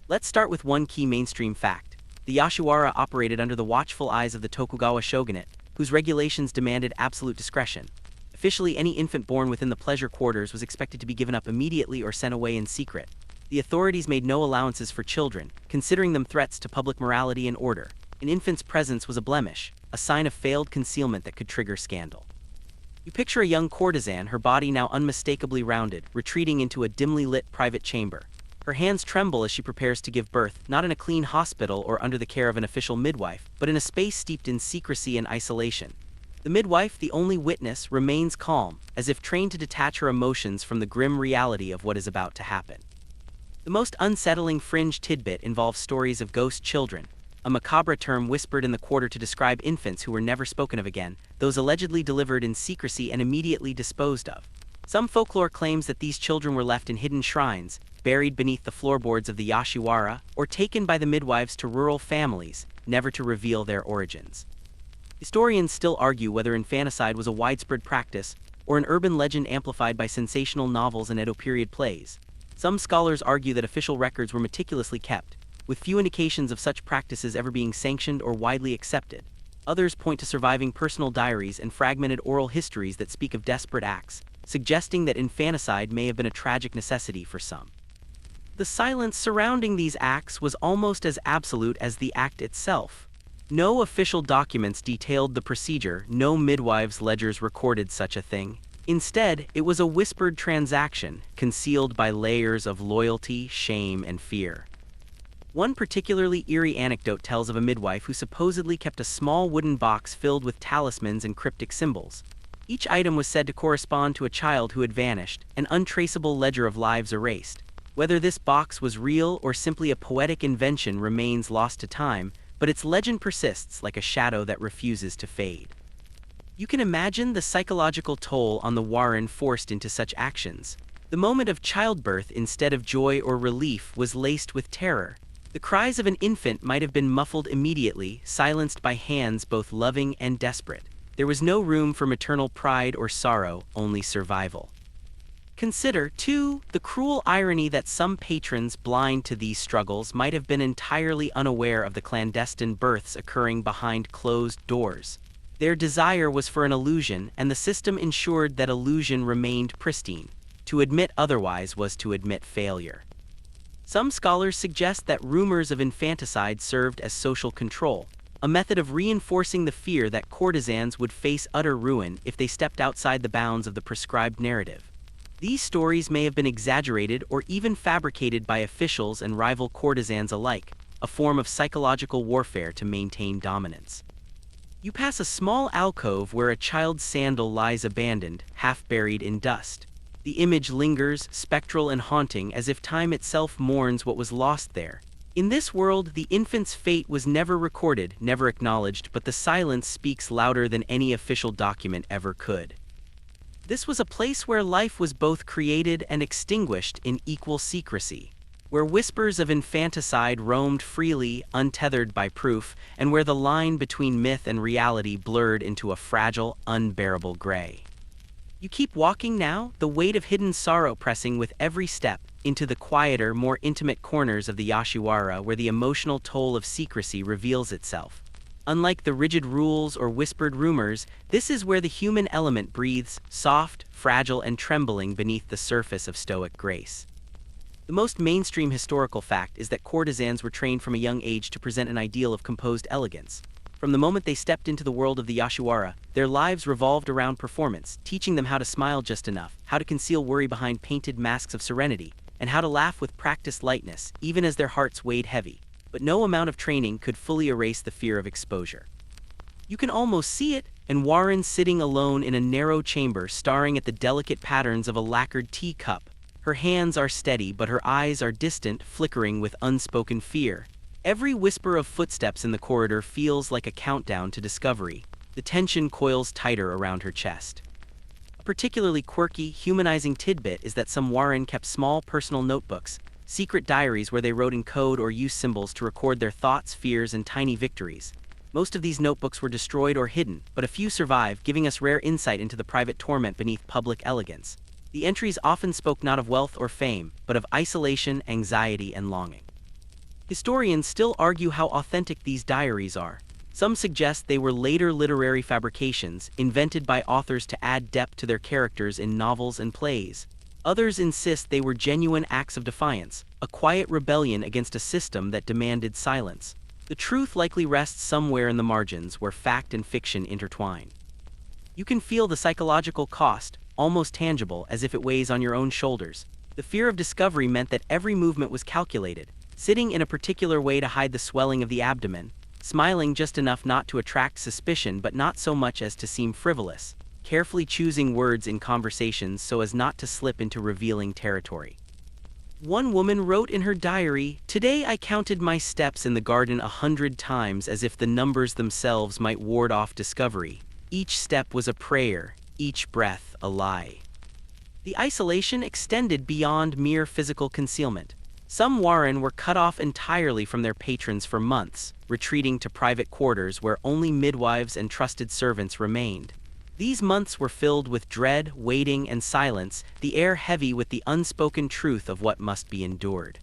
Let's start with one key mainstream fact. The Yashiwara operated under the watchful eyes of the Tokugawa shogunate, whose regulations demanded absolute discretion. Officially, any infant born within the pleasure quarters was expected to be given up immediately or sent away in secret. The authorities made no allowances for children, considering them threats to public morality and order. An infant's presence was a blemish, a sign of failed concealment that could trigger scandal. You picture a young courtesan, her body now unmistakably rounded, retreating into a dimly lit private chamber. Her hands tremble as she prepares to give birth, not in a clean hospital or under the care of an official midwife, but in a space steeped in secrecy and isolation. The midwife, the only witness, remains calm, as if trained to detach her emotions from the grim reality of what is about to happen. The most unsettling fringe tidbit involves stories of ghost children, a macabre term whispered in the quarter to describe infants who were never spoken of again, those allegedly delivered in secrecy and immediately disposed of. Some folklore claims that these children were left in hidden shrines, buried beneath the floorboards of the yashiwara, or taken by the midwives to rural families, never to reveal their origins. Historians still argue whether infanticide was a widespread practice or an urban legend amplified by sensational novels and Edo period plays. Some scholars argue that official records were meticulously kept, with few indications of such practices ever being sanctioned or widely accepted. Others point to surviving personal diaries and fragmented oral histories that speak of desperate acts, suggesting that infanticide may have been a tragic necessity for some. The silence surrounding these acts was almost as absolute as the act itself. No official documents detailed the procedure, no midwives' ledgers recorded such a thing. Instead, it was a whispered transaction, concealed by layers of loyalty, shame, and fear. One particularly eerie anecdote tells of a midwife who supposedly kept a small wooden box filled with talismans and cryptic symbols. Each item was said to correspond to a child who had vanished, an untraceable ledger of lives erased. Whether this box was real or simply a poetic invention remains lost to time, but its legend persists like a shadow that refuses to fade. You can imagine the psychological toll on the Warren forced into such actions. The moment of childbirth, instead of joy or relief, was laced with terror. The cries of an infant might have been muffled immediately, silenced by hands both loving and desperate. There was no room for maternal pride or sorrow, only survival. Consider, too, the cruel irony that some patrons blind to these struggles might have been entirely unaware of the clandestine births occurring behind closed doors. Their desire was for an illusion, and the system ensured that illusion remained pristine. To admit otherwise was to admit failure. Some scholars suggest that rumors of infanticide served as social control, a method of reinforcing the fear that courtesans would face utter ruin if they stepped outside the bounds of the prescribed narrative. These stories may have been exaggerated or even fabricated by officials and rival courtesans alike, a form of psychological warfare to maintain dominance. You pass a small alcove where a child's sandal lies abandoned, half buried in dust. The image lingers, spectral and haunting, as if time itself mourns what was lost there. In this world, the infant's fate was never recorded, never acknowledged, but the silence speaks louder than any official document ever could. This was a place where life was both created and extinguished in equal secrecy, where whispers of infanticide roamed freely, untethered by proof, and where the line between myth and reality blurred into a fragile, unbearable gray. You keep walking now, the weight of hidden sorrow pressing with every step into the quieter, more intimate corners of the yashiwara where the emotional toll of secrecy reveals itself. Unlike the rigid rules or whispered rumors, this is where the human element breathes, soft, fragile, and trembling beneath the surface of stoic grace. The most mainstream historical fact is that courtesans were trained from a young age to present an ideal of composed elegance. From the moment they stepped into the world of the yashiwara, their lives revolved around performance, teaching them how to smile just enough, how to conceal worry behind painted masks of serenity, and how to laugh with practiced lightness, even as their hearts weighed heavy. But no amount of training could fully erase the fear of exposure. You can almost see it, and Warren sitting alone in a narrow chamber staring at the delicate patterns of a lacquered teacup. Her hands are steady, but her eyes are distant, flickering with unspoken fear. Every whisper of footsteps in the corridor feels like a countdown to discovery. The tension coils tighter around her chest. A particularly quirky, humanizing tidbit is that some Warren kept small personal notebooks, secret diaries where they wrote in code or used symbols to record their thoughts, fears, and tiny victories. Most of these notebooks were destroyed or hidden, but a few survive, giving us rare insight into the private torment beneath public elegance. The entries often spoke not of wealth or fame, but of isolation, anxiety, and longing. Historians still argue how authentic these diaries are. Some suggest they were later literary fabrications, invented by authors to add depth to their characters in novels and plays. Others insist they were genuine acts of defiance, a quiet rebellion against a system that demanded silence. The truth likely rests somewhere in the margins where fact and fiction intertwine. You can feel the psychological cost, almost tangible, as if it weighs on your own shoulders. The fear of discovery meant that every movement was calculated, sitting in a particular way to hide the swelling of the abdomen, smiling just enough not to attract suspicion but not so much as to seem frivolous, carefully choosing words in conversations so as not to slip into revealing territory. One woman wrote in her diary, "Today I counted my steps in the garden 100 times as if the numbers themselves might ward off discovery. Each step was a prayer, each breath a lie." The isolation extended beyond mere physical concealment. Some Warren were cut off entirely from their patrons for months, retreating to private quarters where only midwives and trusted servants remained. These months were filled with dread, waiting, and silence, the air heavy with the unspoken truth of what must be endured.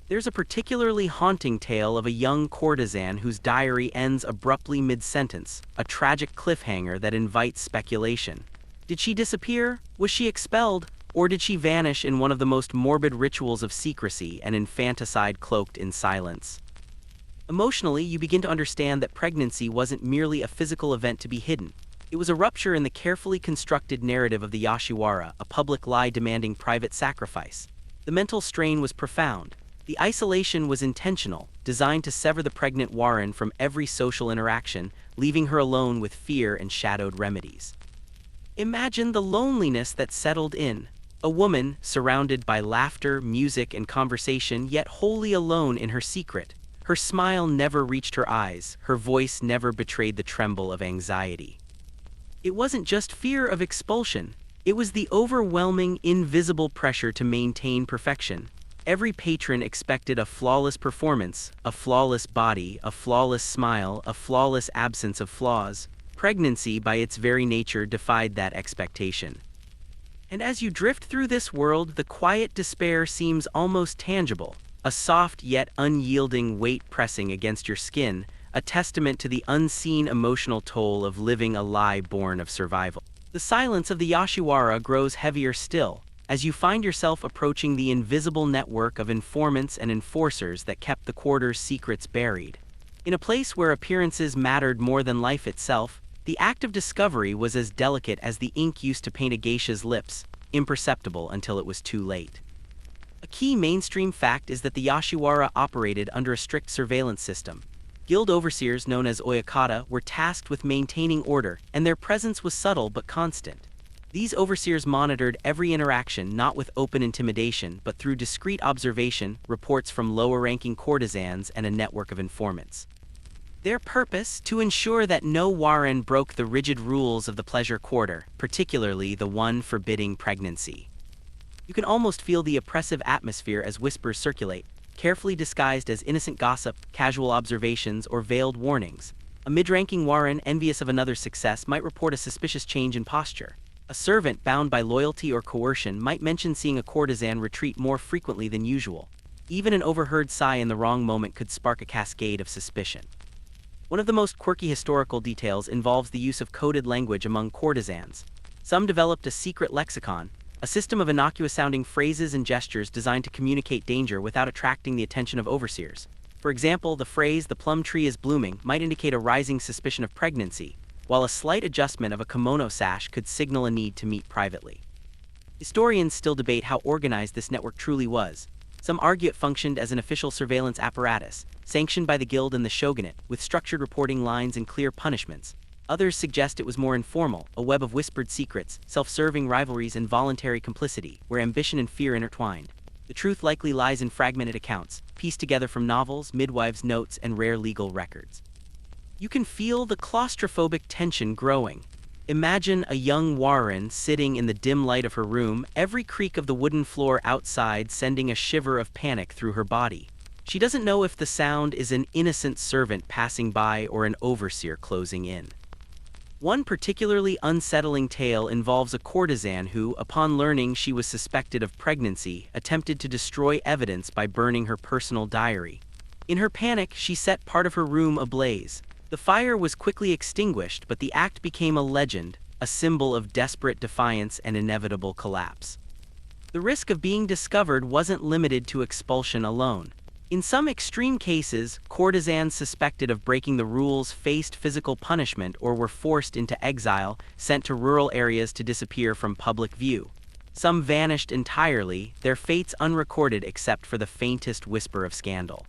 There's a particularly haunting tale of a young courtesan whose diary ends abruptly mid-sentence, a tragic cliffhanger that invites speculation. Did she disappear? Was she expelled? Or did she vanish in one of the most morbid rituals of secrecy and infanticide cloaked in silence? Emotionally, you begin to understand that pregnancy wasn't merely a physical event to be hidden. It was a rupture in the carefully constructed narrative of the Yashiwara, a public lie demanding private sacrifice. The mental strain was profound. The isolation was intentional, designed to sever the pregnant Warren from every social interaction, leaving her alone with fear and shadowed remedies. Imagine the loneliness that settled in. A woman, surrounded by laughter, music, and conversation, yet wholly alone in her secret. Her smile never reached her eyes, her voice never betrayed the tremble of anxiety. It wasn't just fear of expulsion, it was the overwhelming, invisible pressure to maintain perfection. Every patron expected a flawless performance, a flawless body, a flawless smile, a flawless absence of flaws. Pregnancy, by its very nature, defied that expectation. And as you drift through this world, the quiet despair seems almost tangible, a soft yet unyielding weight pressing against your skin, a testament to the unseen emotional toll of living a lie born of survival. The silence of the Yashiwara grows heavier still, as you find yourself approaching the invisible network of informants and enforcers that kept the quarter's secrets buried. In a place where appearances mattered more than life itself, the act of discovery was as delicate as the ink used to paint a geisha's lips, imperceptible until it was too late. A key mainstream fact is that the Yashiwara operated under a strict surveillance system. Guild overseers known as oyakata were tasked with maintaining order, and their presence was subtle but constant. These overseers monitored every interaction not with open intimidation but through discreet observation, reports from lower-ranking courtesans, and a network of informants. Their purpose? To ensure that no Warren broke the rigid rules of the pleasure quarter, particularly the one forbidding pregnancy. You can almost feel the oppressive atmosphere as whispers circulate, carefully disguised as innocent gossip, casual observations, or veiled warnings. A mid-ranking Warren, envious of another's success, might report a suspicious change in posture. A servant, bound by loyalty or coercion, might mention seeing a courtesan retreat more frequently than usual. Even an overheard sigh in the wrong moment could spark a cascade of suspicion. One of the most quirky historical details involves the use of coded language among courtesans. Some developed a secret lexicon, a system of innocuous-sounding phrases and gestures designed to communicate danger without attracting the attention of overseers. For example, the phrase, "the plum tree is blooming," might indicate a rising suspicion of pregnancy, while a slight adjustment of a kimono sash could signal a need to meet privately. Historians still debate how organized this network truly was. Some argue it functioned as an official surveillance apparatus, sanctioned by the guild and the shogunate, with structured reporting lines and clear punishments. Others suggest it was more informal, a web of whispered secrets, self-serving rivalries, and voluntary complicity, where ambition and fear intertwined. The truth likely lies in fragmented accounts, pieced together from novels, midwives' notes, and rare legal records. You can feel the claustrophobic tension growing. Imagine a young Warren sitting in the dim light of her room, every creak of the wooden floor outside sending a shiver of panic through her body. She doesn't know if the sound is an innocent servant passing by or an overseer closing in. One particularly unsettling tale involves a courtesan who, upon learning she was suspected of pregnancy, attempted to destroy evidence by burning her personal diary. In her panic, she set part of her room ablaze. The fire was quickly extinguished, but the act became a legend, a symbol of desperate defiance and inevitable collapse. The risk of being discovered wasn't limited to expulsion alone. In some extreme cases, courtesans suspected of breaking the rules faced physical punishment or were forced into exile, sent to rural areas to disappear from public view. Some vanished entirely, their fates unrecorded except for the faintest whisper of scandal.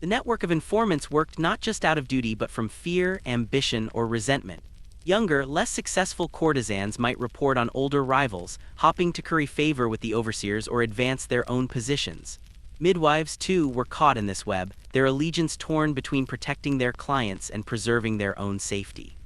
The network of informants worked not just out of duty but from fear, ambition, or resentment. Younger, less successful courtesans might report on older rivals, hoping to curry favor with the overseers or advance their own positions. Midwives, too, were caught in this web, their allegiance torn between protecting their clients and preserving their own safety.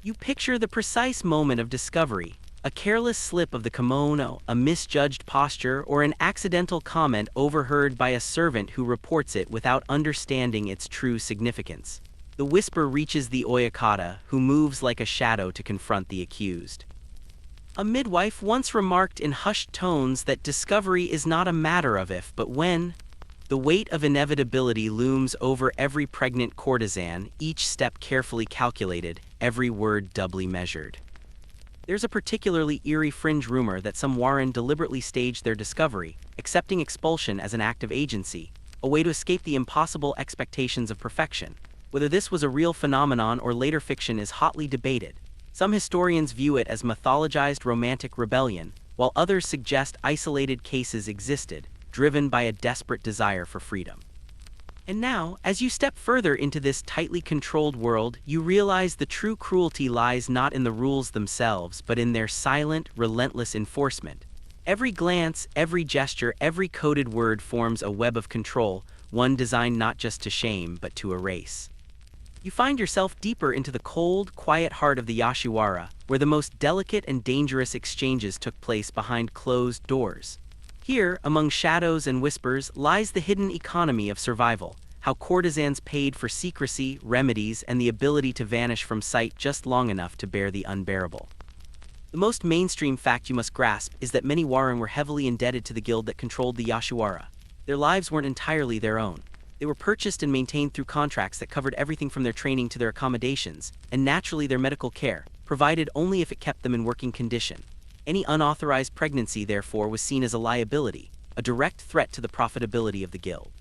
You picture the precise moment of discovery. A careless slip of the kimono, a misjudged posture, or an accidental comment overheard by a servant who reports it without understanding its true significance. The whisper reaches the oyakata, who moves like a shadow to confront the accused. A midwife once remarked in hushed tones that discovery is not a matter of if but when. The weight of inevitability looms over every pregnant courtesan, each step carefully calculated, every word doubly measured. There's a particularly eerie fringe rumor that some Warren deliberately staged their discovery, accepting expulsion as an act of agency, a way to escape the impossible expectations of perfection. Whether this was a real phenomenon or later fiction is hotly debated. Some historians view it as mythologized romantic rebellion, while others suggest isolated cases existed, driven by a desperate desire for freedom. And now, as you step further into this tightly controlled world, you realize the true cruelty lies not in the rules themselves, but in their silent, relentless enforcement. Every glance, every gesture, every coded word forms a web of control, one designed not just to shame, but to erase. You find yourself deeper into the cold, quiet heart of the Yashiwara, where the most delicate and dangerous exchanges took place behind closed doors. Here, among shadows and whispers, lies the hidden economy of survival, how courtesans paid for secrecy, remedies, and the ability to vanish from sight just long enough to bear the unbearable. The most mainstream fact you must grasp is that many Warren were heavily indebted to the guild that controlled the Yashiwara. Their lives weren't entirely their own. They were purchased and maintained through contracts that covered everything from their training to their accommodations, and naturally their medical care, provided only if it kept them in working condition. Any unauthorized pregnancy, therefore, was seen as a liability, a direct threat to the profitability of the guild.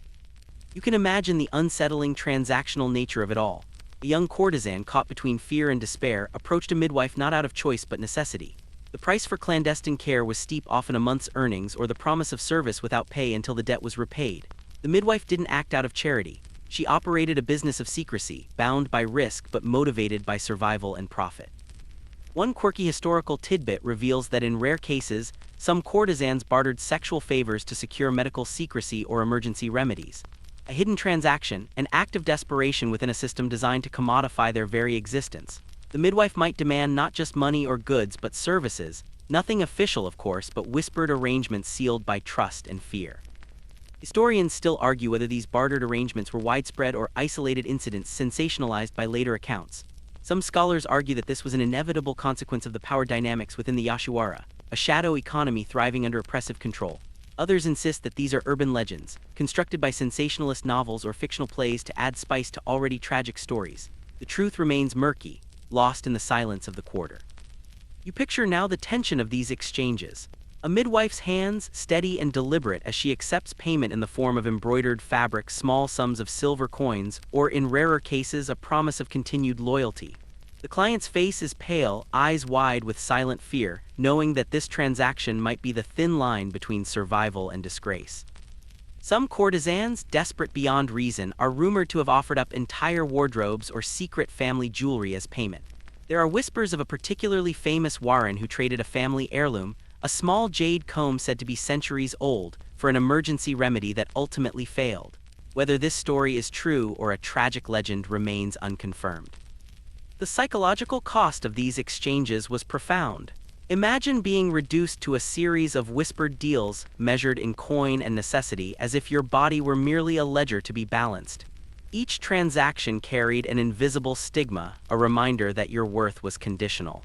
You can imagine the unsettling transactional nature of it all. A young courtesan caught between fear and despair approached a midwife not out of choice but necessity. The price for clandestine care was steep, often a month's earnings or the promise of service without pay until the debt was repaid. The midwife didn't act out of charity. She operated a business of secrecy, bound by risk but motivated by survival and profit. One quirky historical tidbit reveals that in rare cases, some courtesans bartered sexual favors to secure medical secrecy or emergency remedies. A hidden transaction, an act of desperation within a system designed to commodify their very existence. The midwife might demand not just money or goods but services, nothing official of course, but whispered arrangements sealed by trust and fear. Historians still argue whether these bartered arrangements were widespread or isolated incidents sensationalized by later accounts. Some scholars argue that this was an inevitable consequence of the power dynamics within the Yashiwara, a shadow economy thriving under oppressive control. Others insist that these are urban legends, constructed by sensationalist novels or fictional plays to add spice to already tragic stories. The truth remains murky, lost in the silence of the quarter. You picture now the tension of these exchanges. A midwife's hands, steady and deliberate as she accepts payment in the form of embroidered fabric, small sums of silver coins, or in rarer cases a promise of continued loyalty. The client's face is pale, eyes wide with silent fear, knowing that this transaction might be the thin line between survival and disgrace. Some courtesans, desperate beyond reason, are rumored to have offered up entire wardrobes or secret family jewelry as payment. There are whispers of a particularly famous Warren who traded a family heirloom, a small jade comb said to be centuries old, for an emergency remedy that ultimately failed. Whether this story is true or a tragic legend remains unconfirmed. The psychological cost of these exchanges was profound. Imagine being reduced to a series of whispered deals, measured in coin and necessity, as if your body were merely a ledger to be balanced. Each transaction carried an invisible stigma, a reminder that your worth was conditional.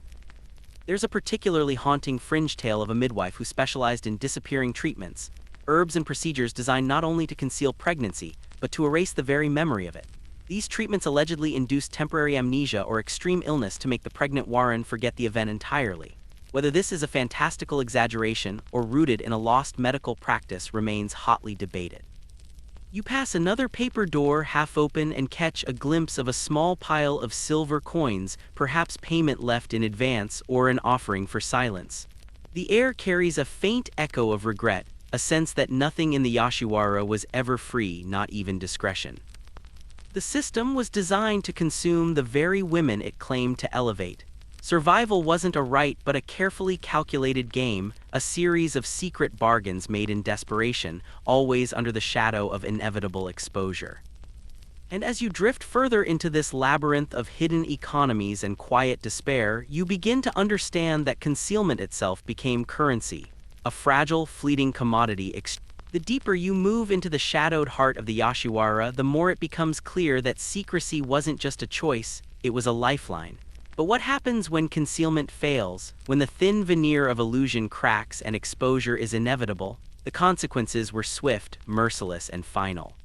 There's a particularly haunting fringe tale of a midwife who specialized in disappearing treatments, herbs and procedures designed not only to conceal pregnancy, but to erase the very memory of it. These treatments allegedly induced temporary amnesia or extreme illness to make the pregnant Warren forget the event entirely. Whether this is a fantastical exaggeration or rooted in a lost medical practice remains hotly debated. You pass another paper door half open and catch a glimpse of a small pile of silver coins, perhaps payment left in advance or an offering for silence. The air carries a faint echo of regret, a sense that nothing in the Yashiwara was ever free, not even discretion. The system was designed to consume the very women it claimed to elevate. Survival wasn't a right but a carefully calculated game, a series of secret bargains made in desperation, always under the shadow of inevitable exposure. And as you drift further into this labyrinth of hidden economies and quiet despair, you begin to understand that concealment itself became currency, a fragile, fleeting commodity. The deeper you move into the shadowed heart of the Yoshiwara, the more it becomes clear that secrecy wasn't just a choice, it was a lifeline. But what happens when concealment fails, when the thin veneer of illusion cracks and exposure is inevitable? The consequences were swift, merciless, and final.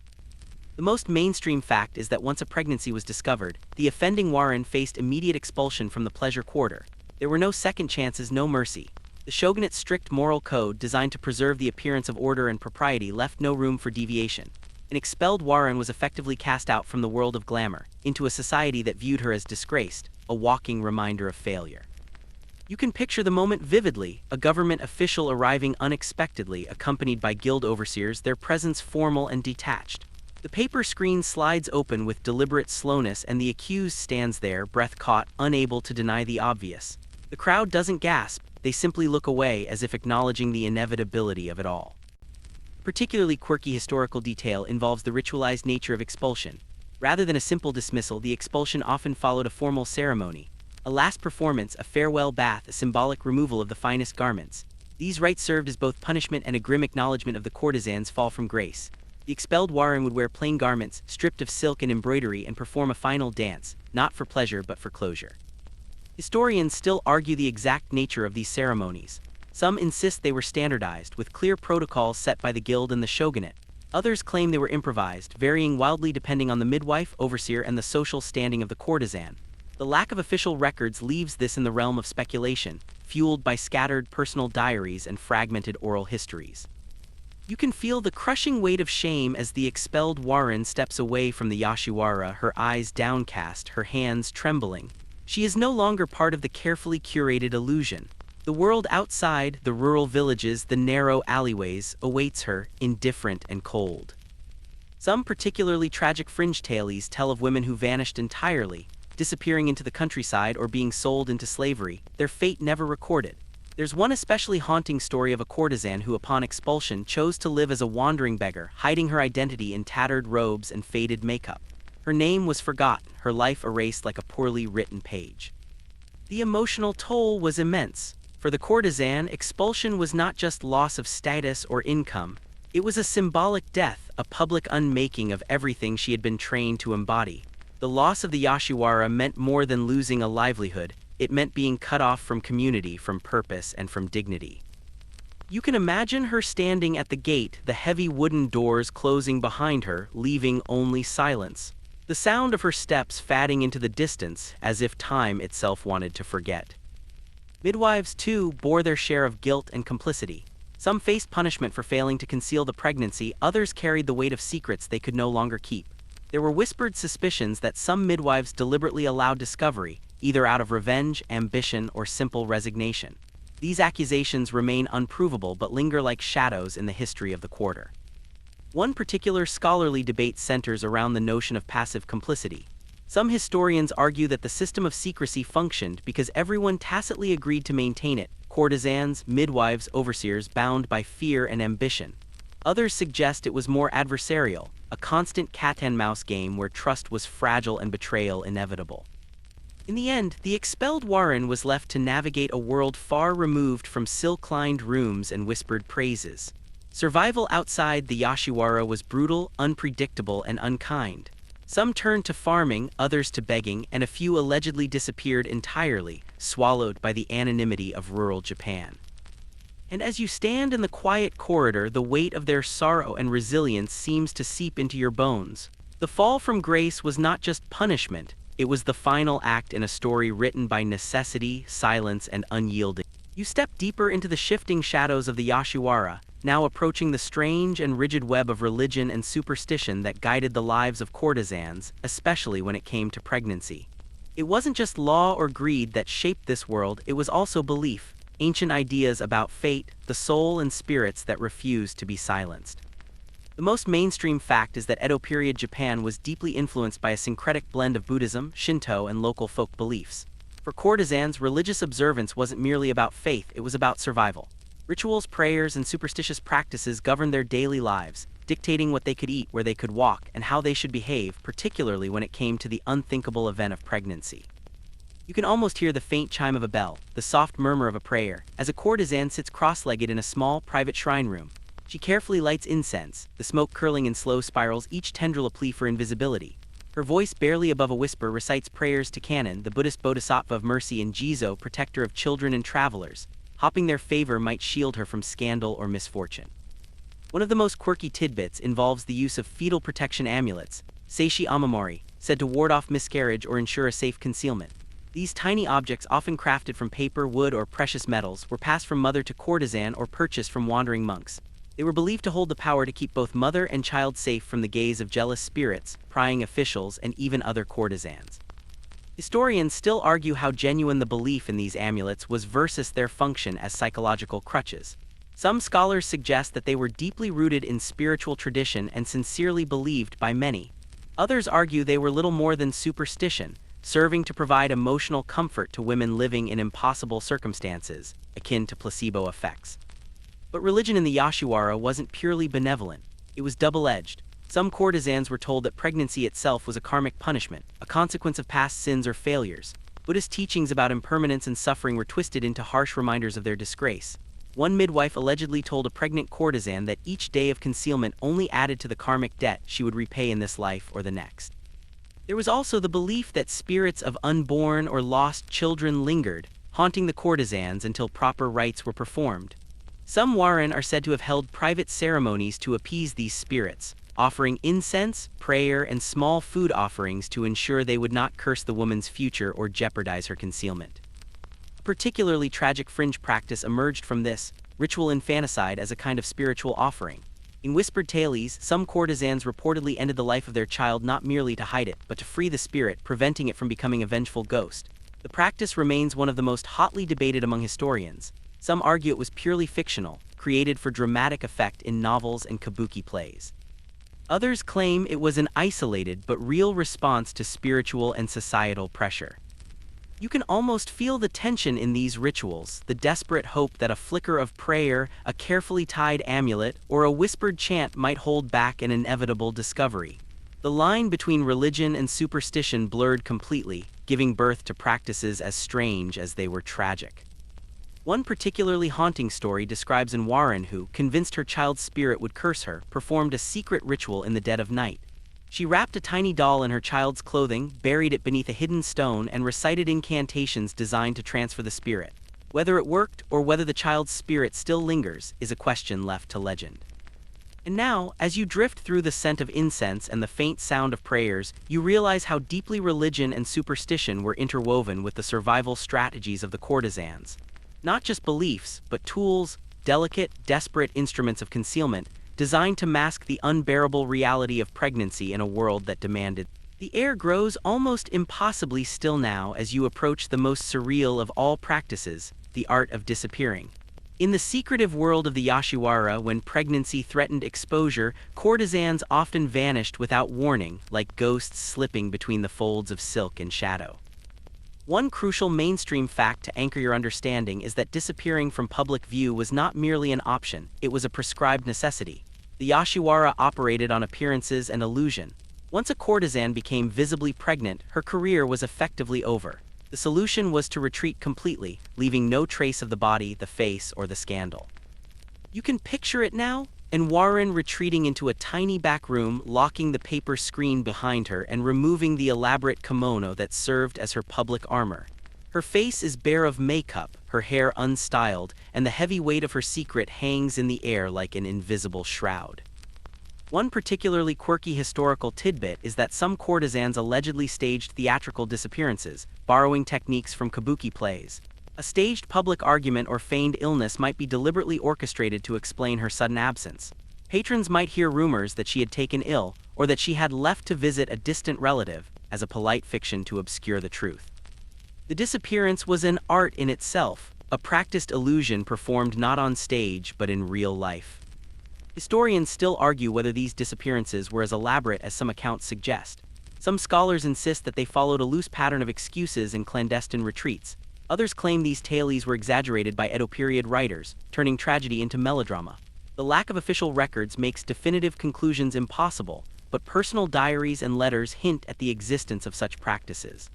The most mainstream fact is that once a pregnancy was discovered, the offending Warren faced immediate expulsion from the pleasure quarter. There were no second chances, no mercy. The shogunate's strict moral code, designed to preserve the appearance of order and propriety, left no room for deviation. An expelled Warren was effectively cast out from the world of glamour, into a society that viewed her as disgraced, a walking reminder of failure. You can picture the moment vividly, a government official arriving unexpectedly, accompanied by guild overseers, their presence formal and detached. The paper screen slides open with deliberate slowness and the accused stands there, breath caught, unable to deny the obvious. The crowd doesn't gasp, they simply look away as if acknowledging the inevitability of it all. Particularly quirky historical detail involves the ritualized nature of expulsion. Rather than a simple dismissal, the expulsion often followed a formal ceremony. A last performance, a farewell bath, a symbolic removal of the finest garments. These rites served as both punishment and a grim acknowledgement of the courtesan's fall from grace. The expelled Warren would wear plain garments, stripped of silk and embroidery, and perform a final dance, not for pleasure but for closure. Historians still argue the exact nature of these ceremonies. Some insist they were standardized, with clear protocols set by the guild and the shogunate. Others claim they were improvised, varying wildly depending on the midwife, overseer, and the social standing of the courtesan. The lack of official records leaves this in the realm of speculation, fueled by scattered personal diaries and fragmented oral histories. You can feel the crushing weight of shame as the expelled Warren steps away from the Yoshiwara, her eyes downcast, her hands trembling. She is no longer part of the carefully curated illusion. The world outside, the rural villages, the narrow alleyways, awaits her, indifferent and cold. Some particularly tragic fringe tales tell of women who vanished entirely, disappearing into the countryside or being sold into slavery, their fate never recorded. There's one especially haunting story of a courtesan who, upon expulsion, chose to live as a wandering beggar, hiding her identity in tattered robes and faded makeup. Her name was forgotten, her life erased like a poorly written page. The emotional toll was immense. For the courtesan, expulsion was not just loss of status or income, it was a symbolic death, a public unmaking of everything she had been trained to embody. The loss of the Yoshiwara meant more than losing a livelihood. It meant being cut off from community, from purpose, and from dignity. You can imagine her standing at the gate, the heavy wooden doors closing behind her, leaving only silence. The sound of her steps fading into the distance, as if time itself wanted to forget. Midwives, too, bore their share of guilt and complicity. Some faced punishment for failing to conceal the pregnancy, others carried the weight of secrets they could no longer keep. There were whispered suspicions that some midwives deliberately allowed discovery, either out of revenge, ambition, or simple resignation. These accusations remain unprovable but linger like shadows in the history of the quarter. One particular scholarly debate centers around the notion of passive complicity. Some historians argue that the system of secrecy functioned because everyone tacitly agreed to maintain it, courtesans, midwives, overseers bound by fear and ambition. Others suggest it was more adversarial, a constant cat-and-mouse game where trust was fragile and betrayal inevitable. In the end, the expelled Warren was left to navigate a world far removed from silk-lined rooms and whispered praises. Survival outside the Yoshiwara was brutal, unpredictable, and unkind. Some turned to farming, others to begging, and a few allegedly disappeared entirely, swallowed by the anonymity of rural Japan. And as you stand in the quiet corridor, the weight of their sorrow and resilience seems to seep into your bones. The fall from grace was not just punishment, it was the final act in a story written by necessity, silence, and unyielding. You step deeper into the shifting shadows of the Yoshiwara, now approaching the strange and rigid web of religion and superstition that guided the lives of courtesans, especially when it came to pregnancy. It wasn't just law or greed that shaped this world, it was also belief, ancient ideas about fate, the soul and spirits that refused to be silenced. The most mainstream fact is that Edo period Japan was deeply influenced by a syncretic blend of Buddhism, Shinto, and local folk beliefs. For courtesans, religious observance wasn't merely about faith, it was about survival. Rituals, prayers, and superstitious practices governed their daily lives, dictating what they could eat, where they could walk, and how they should behave, particularly when it came to the unthinkable event of pregnancy. You can almost hear the faint chime of a bell, the soft murmur of a prayer, as a courtesan sits cross-legged in a small, private shrine room. She carefully lights incense, the smoke curling in slow spirals, each tendril a plea for invisibility. Her voice, barely above a whisper, recites prayers to Kannon, the Buddhist bodhisattva of mercy, and Jizo, protector of children and travelers. Hoping their favor might shield her from scandal or misfortune. One of the most quirky tidbits involves the use of fetal protection amulets, seishi amamori, said to ward off miscarriage or ensure a safe concealment. These tiny objects, often crafted from paper, wood, or precious metals, were passed from mother to courtesan or purchased from wandering monks. They were believed to hold the power to keep both mother and child safe from the gaze of jealous spirits, prying officials, and even other courtesans. Historians still argue how genuine the belief in these amulets was versus their function as psychological crutches. Some scholars suggest that they were deeply rooted in spiritual tradition and sincerely believed by many. Others argue they were little more than superstition, serving to provide emotional comfort to women living in impossible circumstances, akin to placebo effects. But religion in the Yoshiwara wasn't purely benevolent. It was double-edged. Some courtesans were told that pregnancy itself was a karmic punishment, a consequence of past sins or failures. Buddhist teachings about impermanence and suffering were twisted into harsh reminders of their disgrace. One midwife allegedly told a pregnant courtesan that each day of concealment only added to the karmic debt she would repay in this life or the next. There was also the belief that spirits of unborn or lost children lingered, haunting the courtesans until proper rites were performed. Some Waran are said to have held private ceremonies to appease these spirits, offering incense, prayer, and small food offerings to ensure they would not curse the woman's future or jeopardize her concealment. A particularly tragic fringe practice emerged from this, ritual infanticide as a kind of spiritual offering. In whispered tales, some courtesans reportedly ended the life of their child not merely to hide it, but to free the spirit, preventing it from becoming a vengeful ghost. The practice remains one of the most hotly debated among historians. Some argue it was purely fictional, created for dramatic effect in novels and kabuki plays. Others claim it was an isolated but real response to spiritual and societal pressure. You can almost feel the tension in these rituals, the desperate hope that a flicker of prayer, a carefully tied amulet, or a whispered chant might hold back an inevitable discovery. The line between religion and superstition blurred completely, giving birth to practices as strange as they were tragic. One particularly haunting story describes an Waran who, convinced her child's spirit would curse her, performed a secret ritual in the dead of night. She wrapped a tiny doll in her child's clothing, buried it beneath a hidden stone, and recited incantations designed to transfer the spirit. Whether it worked, or whether the child's spirit still lingers, is a question left to legend. And now, as you drift through the scent of incense and the faint sound of prayers, you realize how deeply religion and superstition were interwoven with the survival strategies of the courtesans. Not just beliefs, but tools, delicate, desperate instruments of concealment, designed to mask the unbearable reality of pregnancy in a world that demanded. The air grows almost impossibly still now as you approach the most surreal of all practices, the art of disappearing. In the secretive world of the Yoshiwara, when pregnancy threatened exposure, courtesans often vanished without warning, like ghosts slipping between the folds of silk and shadow. One crucial mainstream fact to anchor your understanding is that disappearing from public view was not merely an option, it was a prescribed necessity. The Yoshiwara operated on appearances and illusion. Once a courtesan became visibly pregnant, her career was effectively over. The solution was to retreat completely, leaving no trace of the body, the face, or the scandal. You can picture it now? And Waran retreating into a tiny back room, locking the paper screen behind her and removing the elaborate kimono that served as her public armor. Her face is bare of makeup, her hair unstyled, and the heavy weight of her secret hangs in the air like an invisible shroud. One particularly quirky historical tidbit is that some courtesans allegedly staged theatrical disappearances, borrowing techniques from kabuki plays. A staged public argument or feigned illness might be deliberately orchestrated to explain her sudden absence. Patrons might hear rumors that she had taken ill, or that she had left to visit a distant relative, as a polite fiction to obscure the truth. The disappearance was an art in itself, a practiced illusion performed not on stage but in real life. Historians still argue whether these disappearances were as elaborate as some accounts suggest. Some scholars insist that they followed a loose pattern of excuses and clandestine retreats. Others claim these tales were exaggerated by Edo period writers, turning tragedy into melodrama. The lack of official records makes definitive conclusions impossible, but personal diaries and letters hint at the existence of such practices.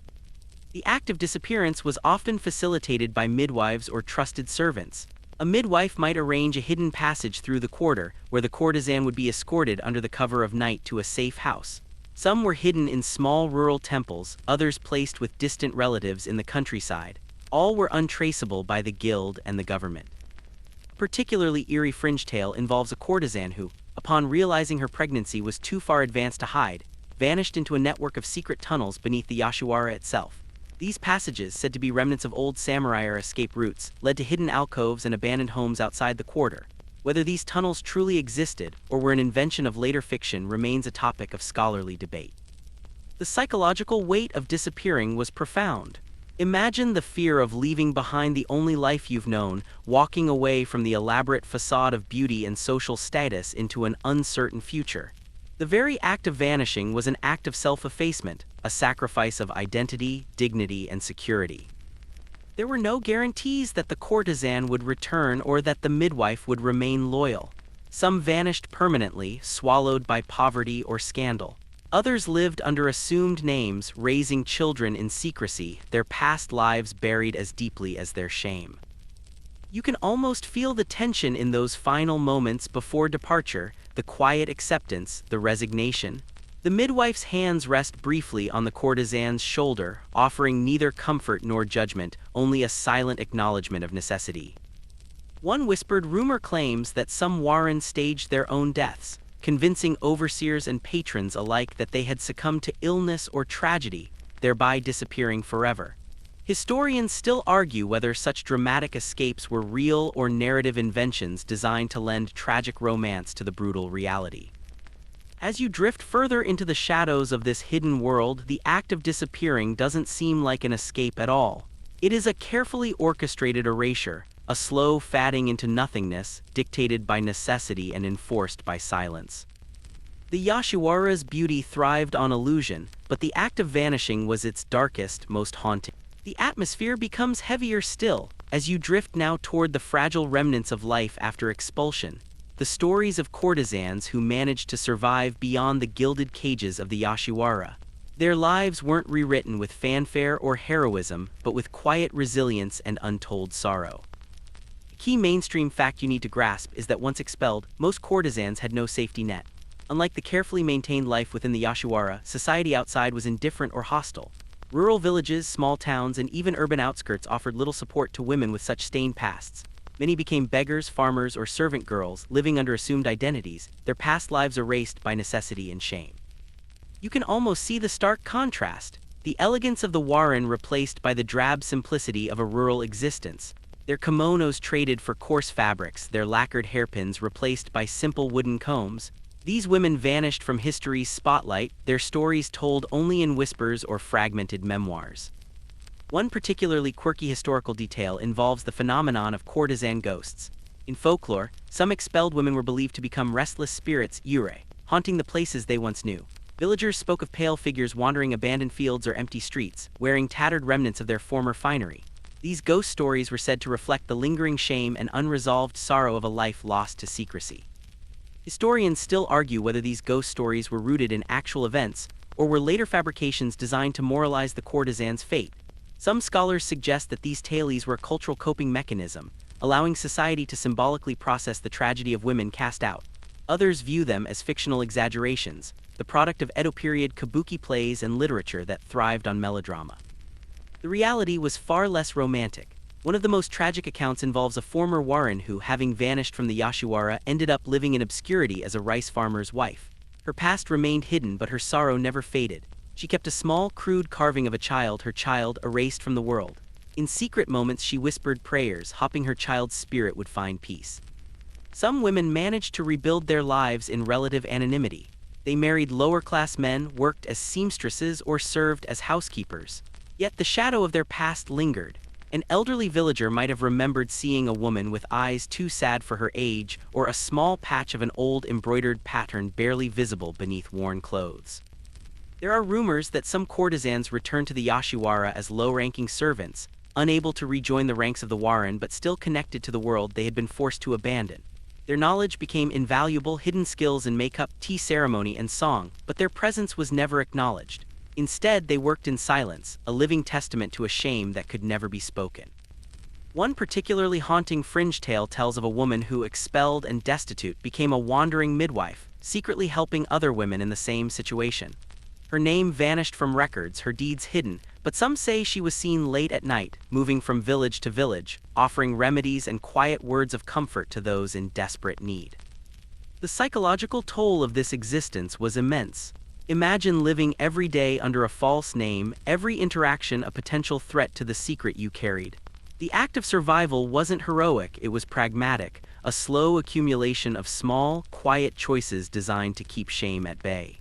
The act of disappearance was often facilitated by midwives or trusted servants. A midwife might arrange a hidden passage through the quarter, where the courtesan would be escorted under the cover of night to a safe house. Some were hidden in small rural temples, others placed with distant relatives in the countryside. All were untraceable by the guild and the government. A particularly eerie fringe tale involves a courtesan who, upon realizing her pregnancy was too far advanced to hide, vanished into a network of secret tunnels beneath the Yashiwara itself. These passages, said to be remnants of old samurai or escape routes, led to hidden alcoves and abandoned homes outside the quarter. Whether these tunnels truly existed or were an invention of later fiction remains a topic of scholarly debate. The psychological weight of disappearing was profound. Imagine the fear of leaving behind the only life you've known, walking away from the elaborate facade of beauty and social status into an uncertain future. The very act of vanishing was an act of self-effacement, a sacrifice of identity, dignity, and security. There were no guarantees that the courtesan would return or that the midwife would remain loyal. Some vanished permanently, swallowed by poverty or scandal. Others lived under assumed names, raising children in secrecy, their past lives buried as deeply as their shame. You can almost feel the tension in those final moments before departure, the quiet acceptance, the resignation. The midwife's hands rest briefly on the courtesan's shoulder, offering neither comfort nor judgment, only a silent acknowledgement of necessity. One whispered rumor claims that some warren staged their own deaths, convincing overseers and patrons alike that they had succumbed to illness or tragedy, thereby disappearing forever. Historians still argue whether such dramatic escapes were real or narrative inventions designed to lend tragic romance to the brutal reality. As you drift further into the shadows of this hidden world, the act of disappearing doesn't seem like an escape at all. It is a carefully orchestrated erasure, a slow fading into nothingness, dictated by necessity and enforced by silence. The Yashiwara's beauty thrived on illusion, but the act of vanishing was its darkest, most haunting. The atmosphere becomes heavier still, as you drift now toward the fragile remnants of life after expulsion. The stories of courtesans who managed to survive beyond the gilded cages of the Yashiwara. Their lives weren't rewritten with fanfare or heroism, but with quiet resilience and untold sorrow. A key mainstream fact you need to grasp is that once expelled, most courtesans had no safety net. Unlike the carefully maintained life within the Yashiwara, society outside was indifferent or hostile. Rural villages, small towns, and even urban outskirts offered little support to women with such stained pasts. Many became beggars, farmers, or servant girls, living under assumed identities, their past lives erased by necessity and shame. You can almost see the stark contrast, the elegance of the warren replaced by the drab simplicity of a rural existence. Their kimonos traded for coarse fabrics, their lacquered hairpins replaced by simple wooden combs. These women vanished from history's spotlight, their stories told only in whispers or fragmented memoirs. One particularly quirky historical detail involves the phenomenon of courtesan ghosts. In folklore, some expelled women were believed to become restless spirits, yurei, haunting the places they once knew. Villagers spoke of pale figures wandering abandoned fields or empty streets, wearing tattered remnants of their former finery. These ghost stories were said to reflect the lingering shame and unresolved sorrow of a life lost to secrecy. Historians still argue whether these ghost stories were rooted in actual events, or were later fabrications designed to moralize the courtesan's fate. Some scholars suggest that these tales were a cultural coping mechanism, allowing society to symbolically process the tragedy of women cast out. Others view them as fictional exaggerations, the product of Edo period kabuki plays and literature that thrived on melodrama. The reality was far less romantic. One of the most tragic accounts involves a former warren who, having vanished from the Yashiwara, ended up living in obscurity as a rice farmer's wife. Her past remained hidden, but her sorrow never faded. She kept a small, crude carving of a child, her child erased from the world. In secret moments she whispered prayers, hoping her child's spirit would find peace. Some women managed to rebuild their lives in relative anonymity. They married lower-class men, worked as seamstresses, or served as housekeepers. Yet the shadow of their past lingered. An elderly villager might have remembered seeing a woman with eyes too sad for her age, or a small patch of an old embroidered pattern barely visible beneath worn clothes. There are rumors that some courtesans returned to the Yashiwara as low-ranking servants, unable to rejoin the ranks of the warren but still connected to the world they had been forced to abandon. Their knowledge became invaluable hidden skills in makeup, tea ceremony, and song, but their presence was never acknowledged. Instead, they worked in silence, a living testament to a shame that could never be spoken. One particularly haunting fringe tale tells of a woman who, expelled and destitute, became a wandering midwife, secretly helping other women in the same situation. Her name vanished from records, her deeds hidden, but some say she was seen late at night, moving from village to village, offering remedies and quiet words of comfort to those in desperate need. The psychological toll of this existence was immense. Imagine living every day under a false name, every interaction a potential threat to the secret you carried. The act of survival wasn't heroic, it was pragmatic, a slow accumulation of small, quiet choices designed to keep shame at bay.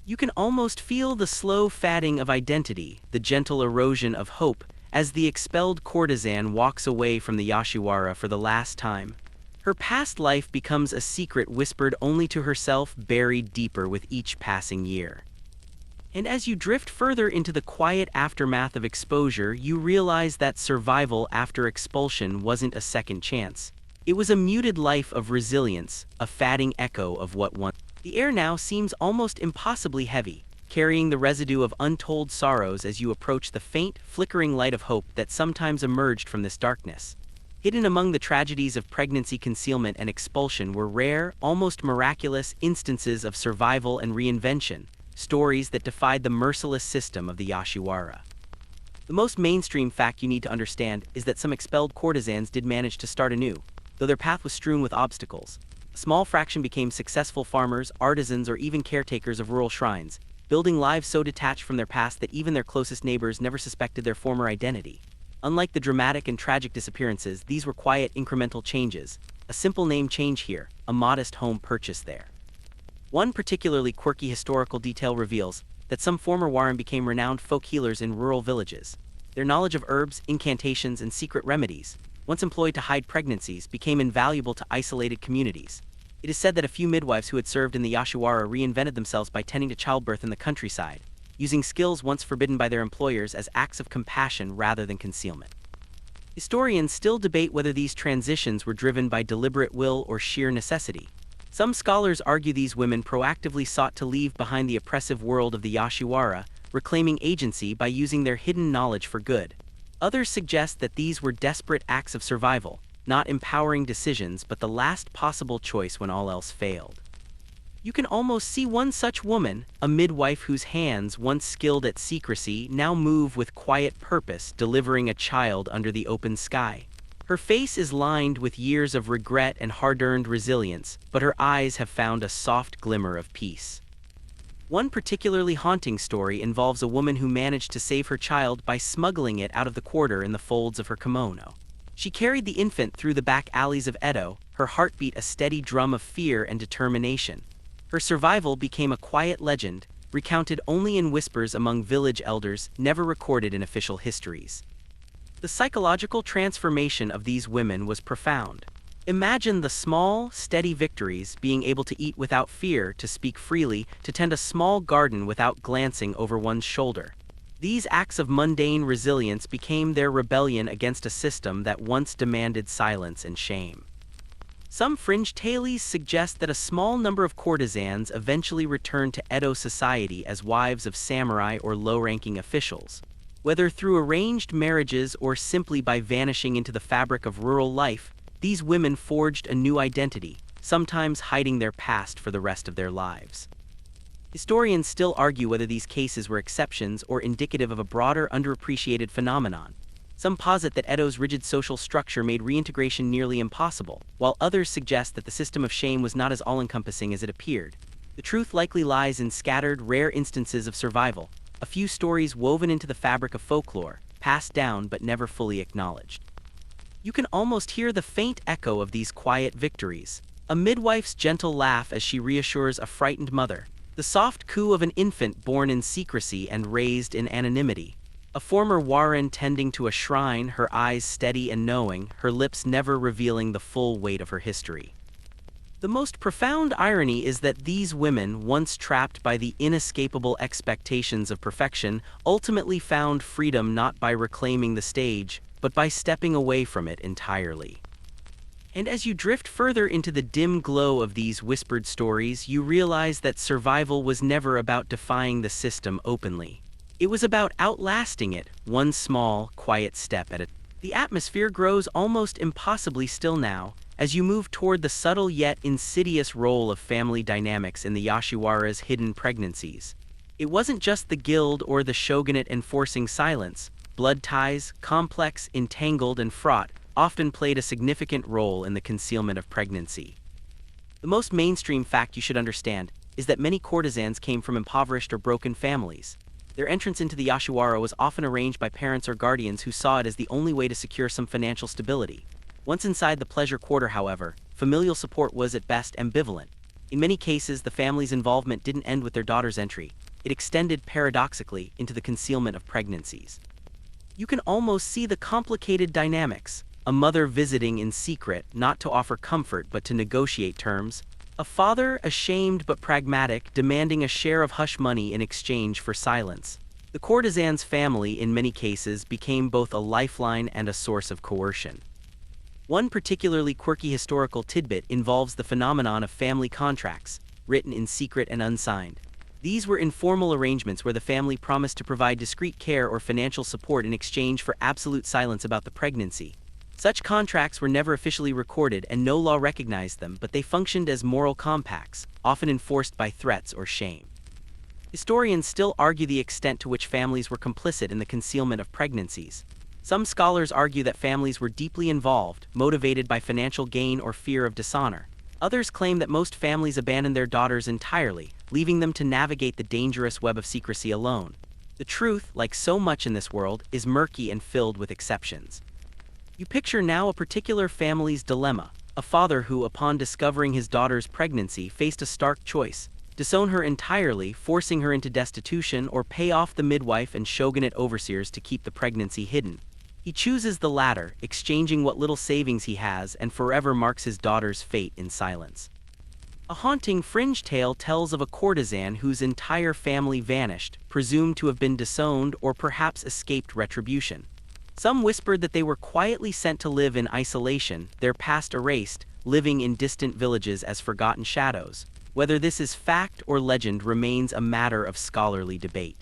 You can almost feel the slow fading of identity, the gentle erosion of hope, as the expelled courtesan walks away from the Yashiwara for the last time. Her past life becomes a secret whispered only to herself, buried deeper with each passing year. And as you drift further into the quiet aftermath of exposure, you realize that survival after expulsion wasn't a second chance. It was a muted life of resilience, a fading echo of what once. The air now seems almost impossibly heavy, carrying the residue of untold sorrows as you approach the faint, flickering light of hope that sometimes emerged from this darkness. Hidden among the tragedies of pregnancy concealment and expulsion were rare, almost miraculous instances of survival and reinvention, stories that defied the merciless system of the Yashiwara. The most mainstream fact you need to understand is that some expelled courtesans did manage to start anew, though their path was strewn with obstacles. A small fraction became successful farmers, artisans, or even caretakers of rural shrines, building lives so detached from their past that even their closest neighbors never suspected their former identity. Unlike the dramatic and tragic disappearances, these were quiet, incremental changes. A simple name change here, a modest home purchase there. One particularly quirky historical detail reveals that some former Warren became renowned folk healers in rural villages. Their knowledge of herbs, incantations, and secret remedies, once employed to hide pregnancies, became invaluable to isolated communities. It is said that a few midwives who had served in the Yashiwara reinvented themselves by tending to childbirth in the countryside, using skills once forbidden by their employers as acts of compassion rather than concealment. Historians still debate whether these transitions were driven by deliberate will or sheer necessity. Some scholars argue these women proactively sought to leave behind the oppressive world of the Yashiwara, reclaiming agency by using their hidden knowledge for good. Others suggest that these were desperate acts of survival, not empowering decisions but the last possible choice when all else failed. You can almost see one such woman, a midwife whose hands, once skilled at secrecy, now move with quiet purpose, delivering a child under the open sky. Her face is lined with years of regret and hard-earned resilience, but her eyes have found a soft glimmer of peace. One particularly haunting story involves a woman who managed to save her child by smuggling it out of the quarter in the folds of her kimono. She carried the infant through the back alleys of Edo, her heartbeat a steady drum of fear and determination. Her survival became a quiet legend, recounted only in whispers among village elders, never recorded in official histories. The psychological transformation of these women was profound. Imagine the small, steady victories, being able to eat without fear, to speak freely, to tend a small garden without glancing over one's shoulder. These acts of mundane resilience became their rebellion against a system that once demanded silence and shame. Some fringe tales suggest that a small number of courtesans eventually returned to Edo society as wives of samurai or low-ranking officials. Whether through arranged marriages or simply by vanishing into the fabric of rural life, these women forged a new identity, sometimes hiding their past for the rest of their lives. Historians still argue whether these cases were exceptions or indicative of a broader, underappreciated phenomenon. Some posit that Edo's rigid social structure made reintegration nearly impossible, while others suggest that the system of shame was not as all-encompassing as it appeared. The truth likely lies in scattered, rare instances of survival, a few stories woven into the fabric of folklore, passed down but never fully acknowledged. You can almost hear the faint echo of these quiet victories. A midwife's gentle laugh as she reassures a frightened mother. The soft coo of an infant born in secrecy and raised in anonymity. A former Warren tending to a shrine, her eyes steady and knowing, her lips never revealing the full weight of her history. The most profound irony is that these women, once trapped by the inescapable expectations of perfection, ultimately found freedom not by reclaiming the stage, but by stepping away from it entirely. And as you drift further into the dim glow of these whispered stories, you realize that survival was never about defying the system openly. It was about outlasting it, one small, quiet step at a time. The atmosphere grows almost impossibly still now, as you move toward the subtle yet insidious role of family dynamics in the Yoshiwara's hidden pregnancies. It wasn't just the guild or the shogunate enforcing silence. Blood ties, complex, entangled, and fraught, often played a significant role in the concealment of pregnancy. The most mainstream fact you should understand is that many courtesans came from impoverished or broken families. Their entrance into the Yoshiwara was often arranged by parents or guardians who saw it as the only way to secure some financial stability. Once inside the pleasure quarter, however, familial support was at best ambivalent. In many cases, the family's involvement didn't end with their daughter's entry. It extended, paradoxically, into the concealment of pregnancies. You can almost see the complicated dynamics. A mother visiting in secret, not to offer comfort but to negotiate terms. A father, ashamed but pragmatic, demanding a share of hush money in exchange for silence. The courtesan's family, in many cases, became both a lifeline and a source of coercion. One particularly quirky historical tidbit involves the phenomenon of family contracts, written in secret and unsigned. These were informal arrangements where the family promised to provide discreet care or financial support in exchange for absolute silence about the pregnancy. Such contracts were never officially recorded and no law recognized them, but they functioned as moral compacts, often enforced by threats or shame. Historians still argue the extent to which families were complicit in the concealment of pregnancies. Some scholars argue that families were deeply involved, motivated by financial gain or fear of dishonor. Others claim that most families abandoned their daughters entirely, leaving them to navigate the dangerous web of secrecy alone. The truth, like so much in this world, is murky and filled with exceptions. You picture now a particular family's dilemma, a father who, upon discovering his daughter's pregnancy, faced a stark choice: disown her entirely, forcing her into destitution, or pay off the midwife and shogunate overseers to keep the pregnancy hidden. He chooses the latter, exchanging what little savings he has, and forever marks his daughter's fate in silence. A haunting fringe tale tells of a courtesan whose entire family vanished, presumed to have been disowned or perhaps escaped retribution. Some whispered that they were quietly sent to live in isolation, their past erased, living in distant villages as forgotten shadows. Whether this is fact or legend remains a matter of scholarly debate.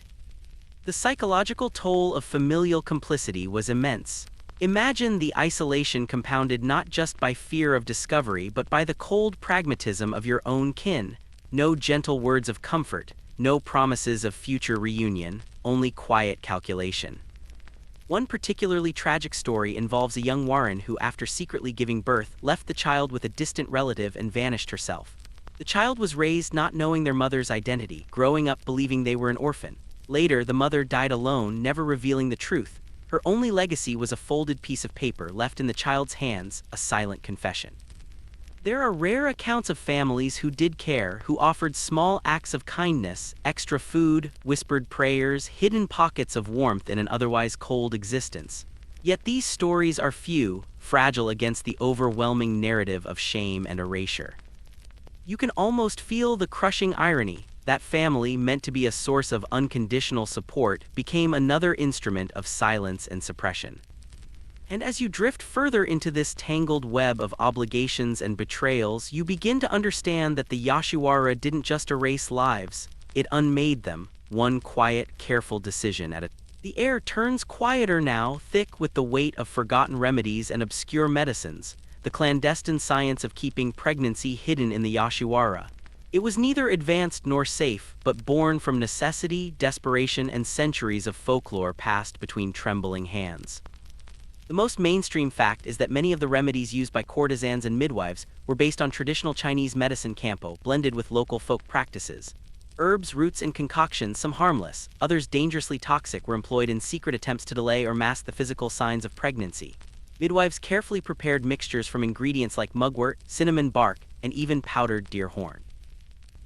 The psychological toll of familial complicity was immense. Imagine the isolation compounded not just by fear of discovery but by the cold pragmatism of your own kin. No gentle words of comfort, no promises of future reunion, only quiet calculation. One particularly tragic story involves a young Warren who, after secretly giving birth, left the child with a distant relative and vanished herself. The child was raised not knowing their mother's identity, growing up believing they were an orphan. Later, the mother died alone, never revealing the truth. Her only legacy was a folded piece of paper left in the child's hands, a silent confession. There are rare accounts of families who did care, who offered small acts of kindness, extra food, whispered prayers, hidden pockets of warmth in an otherwise cold existence. Yet these stories are few, fragile against the overwhelming narrative of shame and erasure. You can almost feel the crushing irony. That family, meant to be a source of unconditional support, became another instrument of silence and suppression. And as you drift further into this tangled web of obligations and betrayals, you begin to understand that the Yoshiwara didn't just erase lives, it unmade them, one quiet, careful decision at a time. The air turns quieter now, thick with the weight of forgotten remedies and obscure medicines, the clandestine science of keeping pregnancy hidden in the Yoshiwara. It was neither advanced nor safe, but born from necessity, desperation, and centuries of folklore passed between trembling hands. The most mainstream fact is that many of the remedies used by courtesans and midwives were based on traditional Chinese medicine campo, blended with local folk practices. Herbs, roots, and concoctions, some harmless, others dangerously toxic, were employed in secret attempts to delay or mask the physical signs of pregnancy. Midwives carefully prepared mixtures from ingredients like mugwort, cinnamon bark, and even powdered deer horn.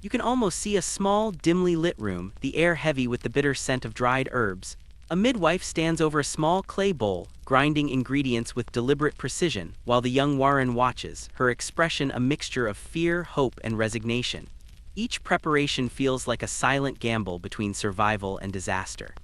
You can almost see a small, dimly lit room, the air heavy with the bitter scent of dried herbs. A midwife stands over a small clay bowl, grinding ingredients with deliberate precision, while the young Warren watches, her expression a mixture of fear, hope, and resignation. Each preparation feels like a silent gamble between survival and disaster.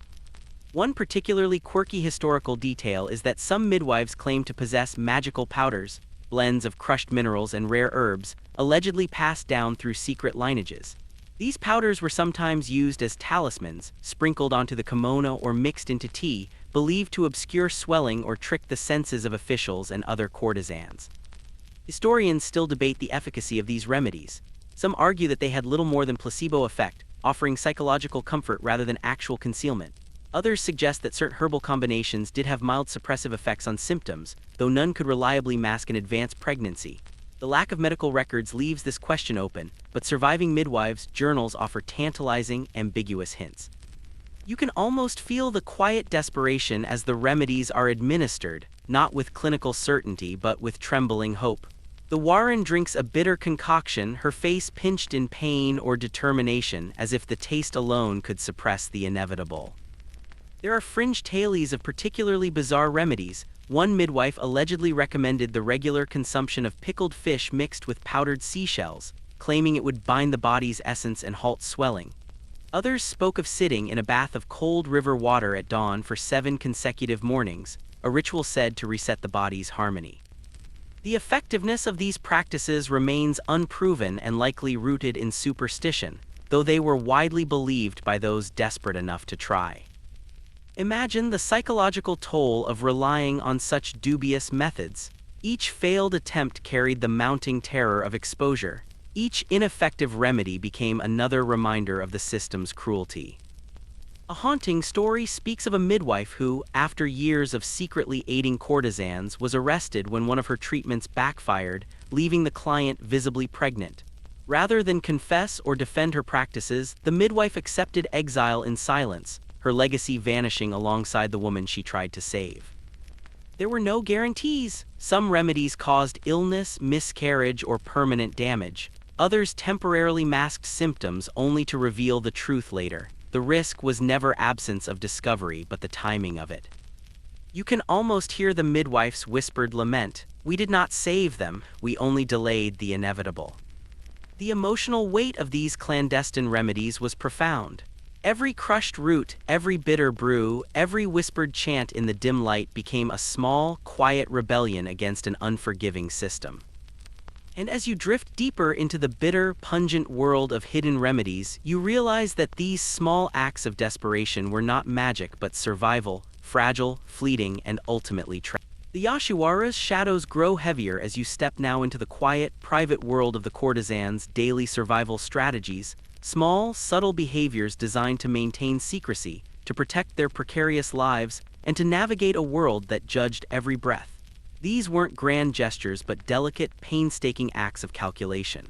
One particularly quirky historical detail is that some midwives claim to possess magical powders, blends of crushed minerals and rare herbs, allegedly passed down through secret lineages. These powders were sometimes used as talismans, sprinkled onto the kimono or mixed into tea, believed to obscure swelling or trick the senses of officials and other courtesans. Historians still debate the efficacy of these remedies. Some argue that they had little more than placebo effect, offering psychological comfort rather than actual concealment. Others suggest that certain herbal combinations did have mild suppressive effects on symptoms, though none could reliably mask an advanced pregnancy. The lack of medical records leaves this question open, but surviving midwives' journals offer tantalizing, ambiguous hints. You can almost feel the quiet desperation as the remedies are administered, not with clinical certainty but with trembling hope. The Warren drinks a bitter concoction, her face pinched in pain or determination, as if the taste alone could suppress the inevitable. There are fringe tales of particularly bizarre remedies. One midwife allegedly recommended the regular consumption of pickled fish mixed with powdered seashells, claiming it would bind the body's essence and halt swelling. Others spoke of sitting in a bath of cold river water at dawn for 7 consecutive mornings, a ritual said to reset the body's harmony. The effectiveness of these practices remains unproven and likely rooted in superstition, though they were widely believed by those desperate enough to try. Imagine the psychological toll of relying on such dubious methods. Each failed attempt carried the mounting terror of exposure. Each ineffective remedy became another reminder of the system's cruelty. A haunting story speaks of a midwife who, after years of secretly aiding courtesans, was arrested when one of her treatments backfired, leaving the client visibly pregnant. Rather than confess or defend her practices, the midwife accepted exile in silence, her legacy vanishing alongside the woman she tried to save. There were no guarantees. Some remedies caused illness, miscarriage, or permanent damage. Others temporarily masked symptoms only to reveal the truth later. The risk was never absence of discovery, but the timing of it. You can almost hear the midwife's whispered lament. We did not save them, we only delayed the inevitable. The emotional weight of these clandestine remedies was profound. Every crushed root, every bitter brew, every whispered chant in the dim light became a small, quiet rebellion against an unforgiving system. And as you drift deeper into the bitter, pungent world of hidden remedies, you realize that these small acts of desperation were not magic but survival, fragile, fleeting, and ultimately tragic. The Yoshiwara's shadows grow heavier as you step now into the quiet, private world of the courtesans' daily survival strategies. Small, subtle behaviors designed to maintain secrecy, to protect their precarious lives, and to navigate a world that judged every breath. These weren't grand gestures but delicate, painstaking acts of calculation.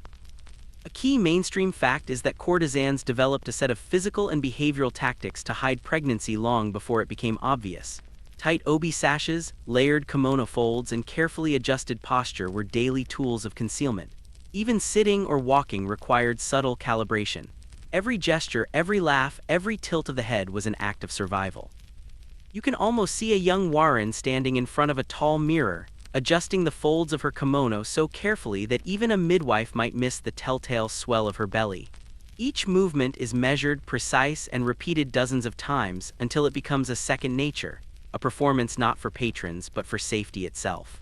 A key mainstream fact is that courtesans developed a set of physical and behavioral tactics to hide pregnancy long before it became obvious. Tight obi sashes, layered kimono folds, and carefully adjusted posture were daily tools of concealment. Even sitting or walking required subtle calibration. Every gesture, every laugh, every tilt of the head was an act of survival. You can almost see a young Warren standing in front of a tall mirror, adjusting the folds of her kimono so carefully that even a midwife might miss the telltale swell of her belly. Each movement is measured, precise, and repeated dozens of times until it becomes a second nature, a performance not for patrons but for safety itself.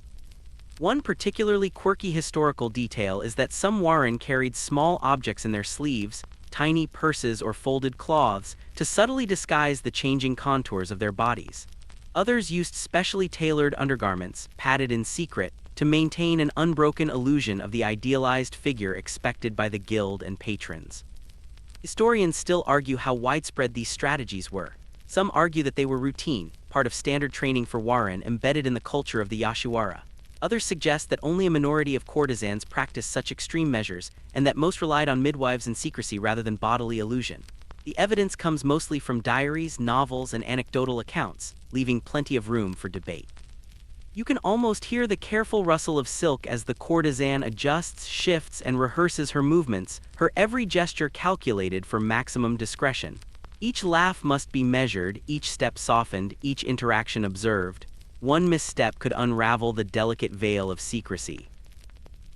One particularly quirky historical detail is that some Warren carried small objects in their sleeves, tiny purses or folded cloths, to subtly disguise the changing contours of their bodies. Others used specially tailored undergarments, padded in secret, to maintain an unbroken illusion of the idealized figure expected by the guild and patrons. Historians still argue how widespread these strategies were. Some argue that they were routine, part of standard training for Warren embedded in the culture of the Yoshiwara. Others suggest that only a minority of courtesans practiced such extreme measures, and that most relied on midwives and secrecy rather than bodily illusion. The evidence comes mostly from diaries, novels, and anecdotal accounts, leaving plenty of room for debate. You can almost hear the careful rustle of silk as the courtesan adjusts, shifts, and rehearses her movements, her every gesture calculated for maximum discretion. Each laugh must be measured, each step softened, each interaction observed. One misstep could unravel the delicate veil of secrecy.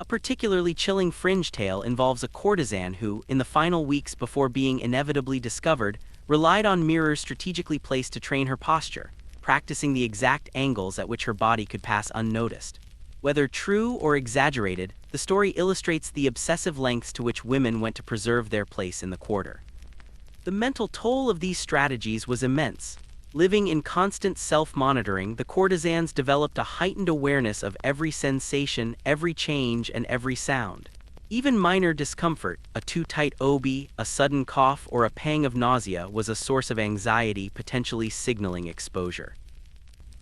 A particularly chilling fringe tale involves a courtesan who, in the final weeks before being inevitably discovered, relied on mirrors strategically placed to train her posture, practicing the exact angles at which her body could pass unnoticed. Whether true or exaggerated, the story illustrates the obsessive lengths to which women went to preserve their place in the quarter. The mental toll of these strategies was immense. Living in constant self-monitoring, the courtesans developed a heightened awareness of every sensation, every change, and every sound. Even minor discomfort, a too tight obi, a sudden cough, or a pang of nausea was a source of anxiety, potentially signaling exposure.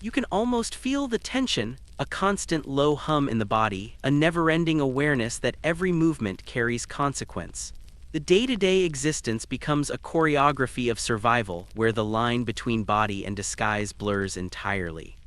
You can almost feel the tension, a constant low hum in the body, a never-ending awareness that every movement carries consequence. The day-to-day existence becomes a choreography of survival where the line between body and disguise blurs entirely.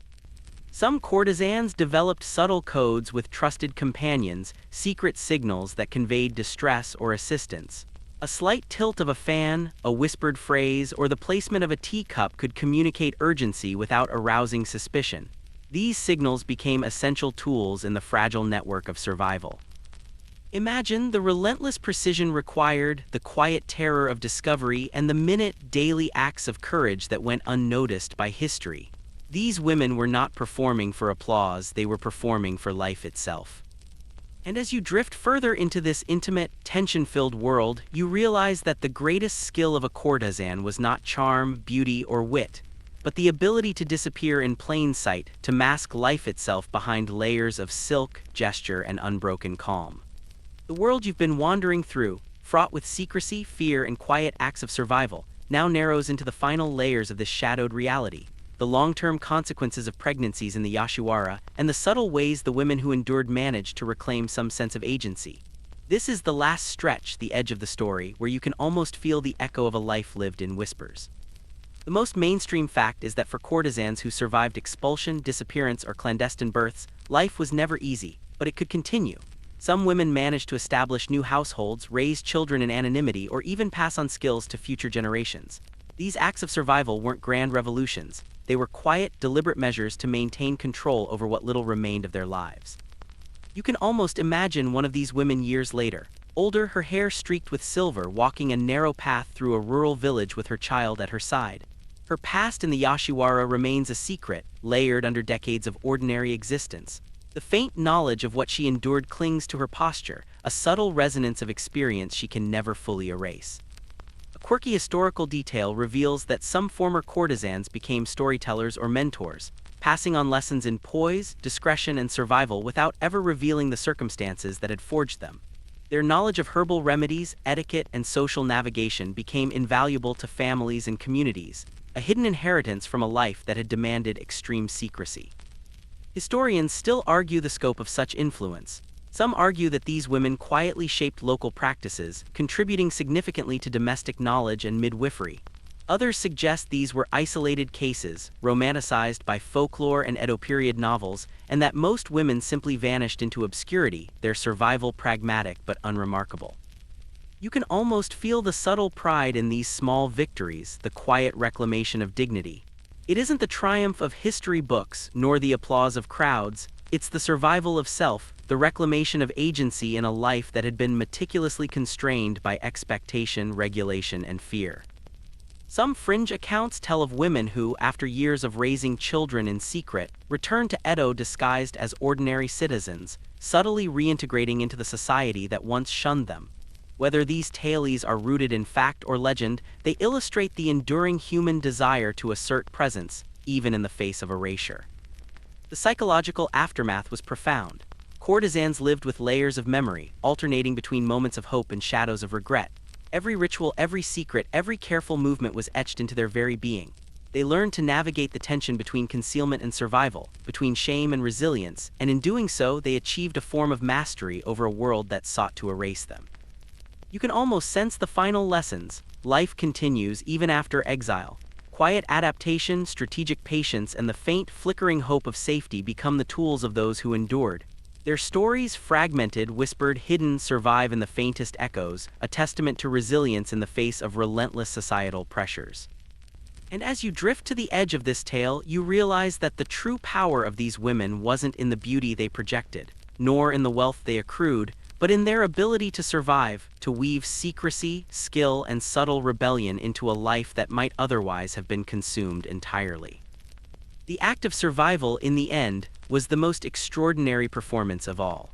Some courtesans developed subtle codes with trusted companions, secret signals that conveyed distress or assistance. A slight tilt of a fan, a whispered phrase, or the placement of a teacup could communicate urgency without arousing suspicion. These signals became essential tools in the fragile network of survival. Imagine the relentless precision required, the quiet terror of discovery, and the minute, daily acts of courage that went unnoticed by history. These women were not performing for applause, they were performing for life itself. And as you drift further into this intimate, tension-filled world, you realize that the greatest skill of a courtesan was not charm, beauty, or wit, but the ability to disappear in plain sight, to mask life itself behind layers of silk, gesture, and unbroken calm. The world you've been wandering through, fraught with secrecy, fear, and quiet acts of survival, now narrows into the final layers of this shadowed reality. The long-term consequences of pregnancies in the Yashiwara, and the subtle ways the women who endured managed to reclaim some sense of agency. This is the last stretch, the edge of the story, where you can almost feel the echo of a life lived in whispers. The most mainstream fact is that for courtesans who survived expulsion, disappearance, or clandestine births, life was never easy, but it could continue. Some women managed to establish new households, raise children in anonymity, or even pass on skills to future generations. These acts of survival weren't grand revolutions. They were quiet, deliberate measures to maintain control over what little remained of their lives. You can almost imagine one of these women years later, older, her hair streaked with silver, walking a narrow path through a rural village with her child at her side. Her past in the Yashiwara remains a secret, layered under decades of ordinary existence. The faint knowledge of what she endured clings to her posture, a subtle resonance of experience she can never fully erase. A quirky historical detail reveals that some former courtesans became storytellers or mentors, passing on lessons in poise, discretion, and survival without ever revealing the circumstances that had forged them. Their knowledge of herbal remedies, etiquette, and social navigation became invaluable to families and communities, a hidden inheritance from a life that had demanded extreme secrecy. Historians still argue the scope of such influence. Some argue that these women quietly shaped local practices, contributing significantly to domestic knowledge and midwifery. Others suggest these were isolated cases, romanticized by folklore and Edo period novels, and that most women simply vanished into obscurity, their survival pragmatic but unremarkable. You can almost feel the subtle pride in these small victories, the quiet reclamation of dignity. It isn't the triumph of history books, nor the applause of crowds, it's the survival of self, the reclamation of agency in a life that had been meticulously constrained by expectation, regulation, and fear. Some fringe accounts tell of women who, after years of raising children in secret, returned to Edo disguised as ordinary citizens, subtly reintegrating into the society that once shunned them. Whether these tales are rooted in fact or legend, they illustrate the enduring human desire to assert presence, even in the face of erasure. The psychological aftermath was profound. Courtesans lived with layers of memory, alternating between moments of hope and shadows of regret. Every ritual, every secret, every careful movement was etched into their very being. They learned to navigate the tension between concealment and survival, between shame and resilience, and in doing so, they achieved a form of mastery over a world that sought to erase them. You can almost sense the final lessons. Life continues even after exile. Quiet adaptation, strategic patience, and the faint, flickering hope of safety become the tools of those who endured. Their stories, fragmented, whispered, hidden, survive in the faintest echoes, a testament to resilience in the face of relentless societal pressures. And as you drift to the edge of this tale, you realize that the true power of these women wasn't in the beauty they projected, nor in the wealth they accrued, but in their ability to survive, to weave secrecy, skill, and subtle rebellion into a life that might otherwise have been consumed entirely. The act of survival, in the end, was the most extraordinary performance of all.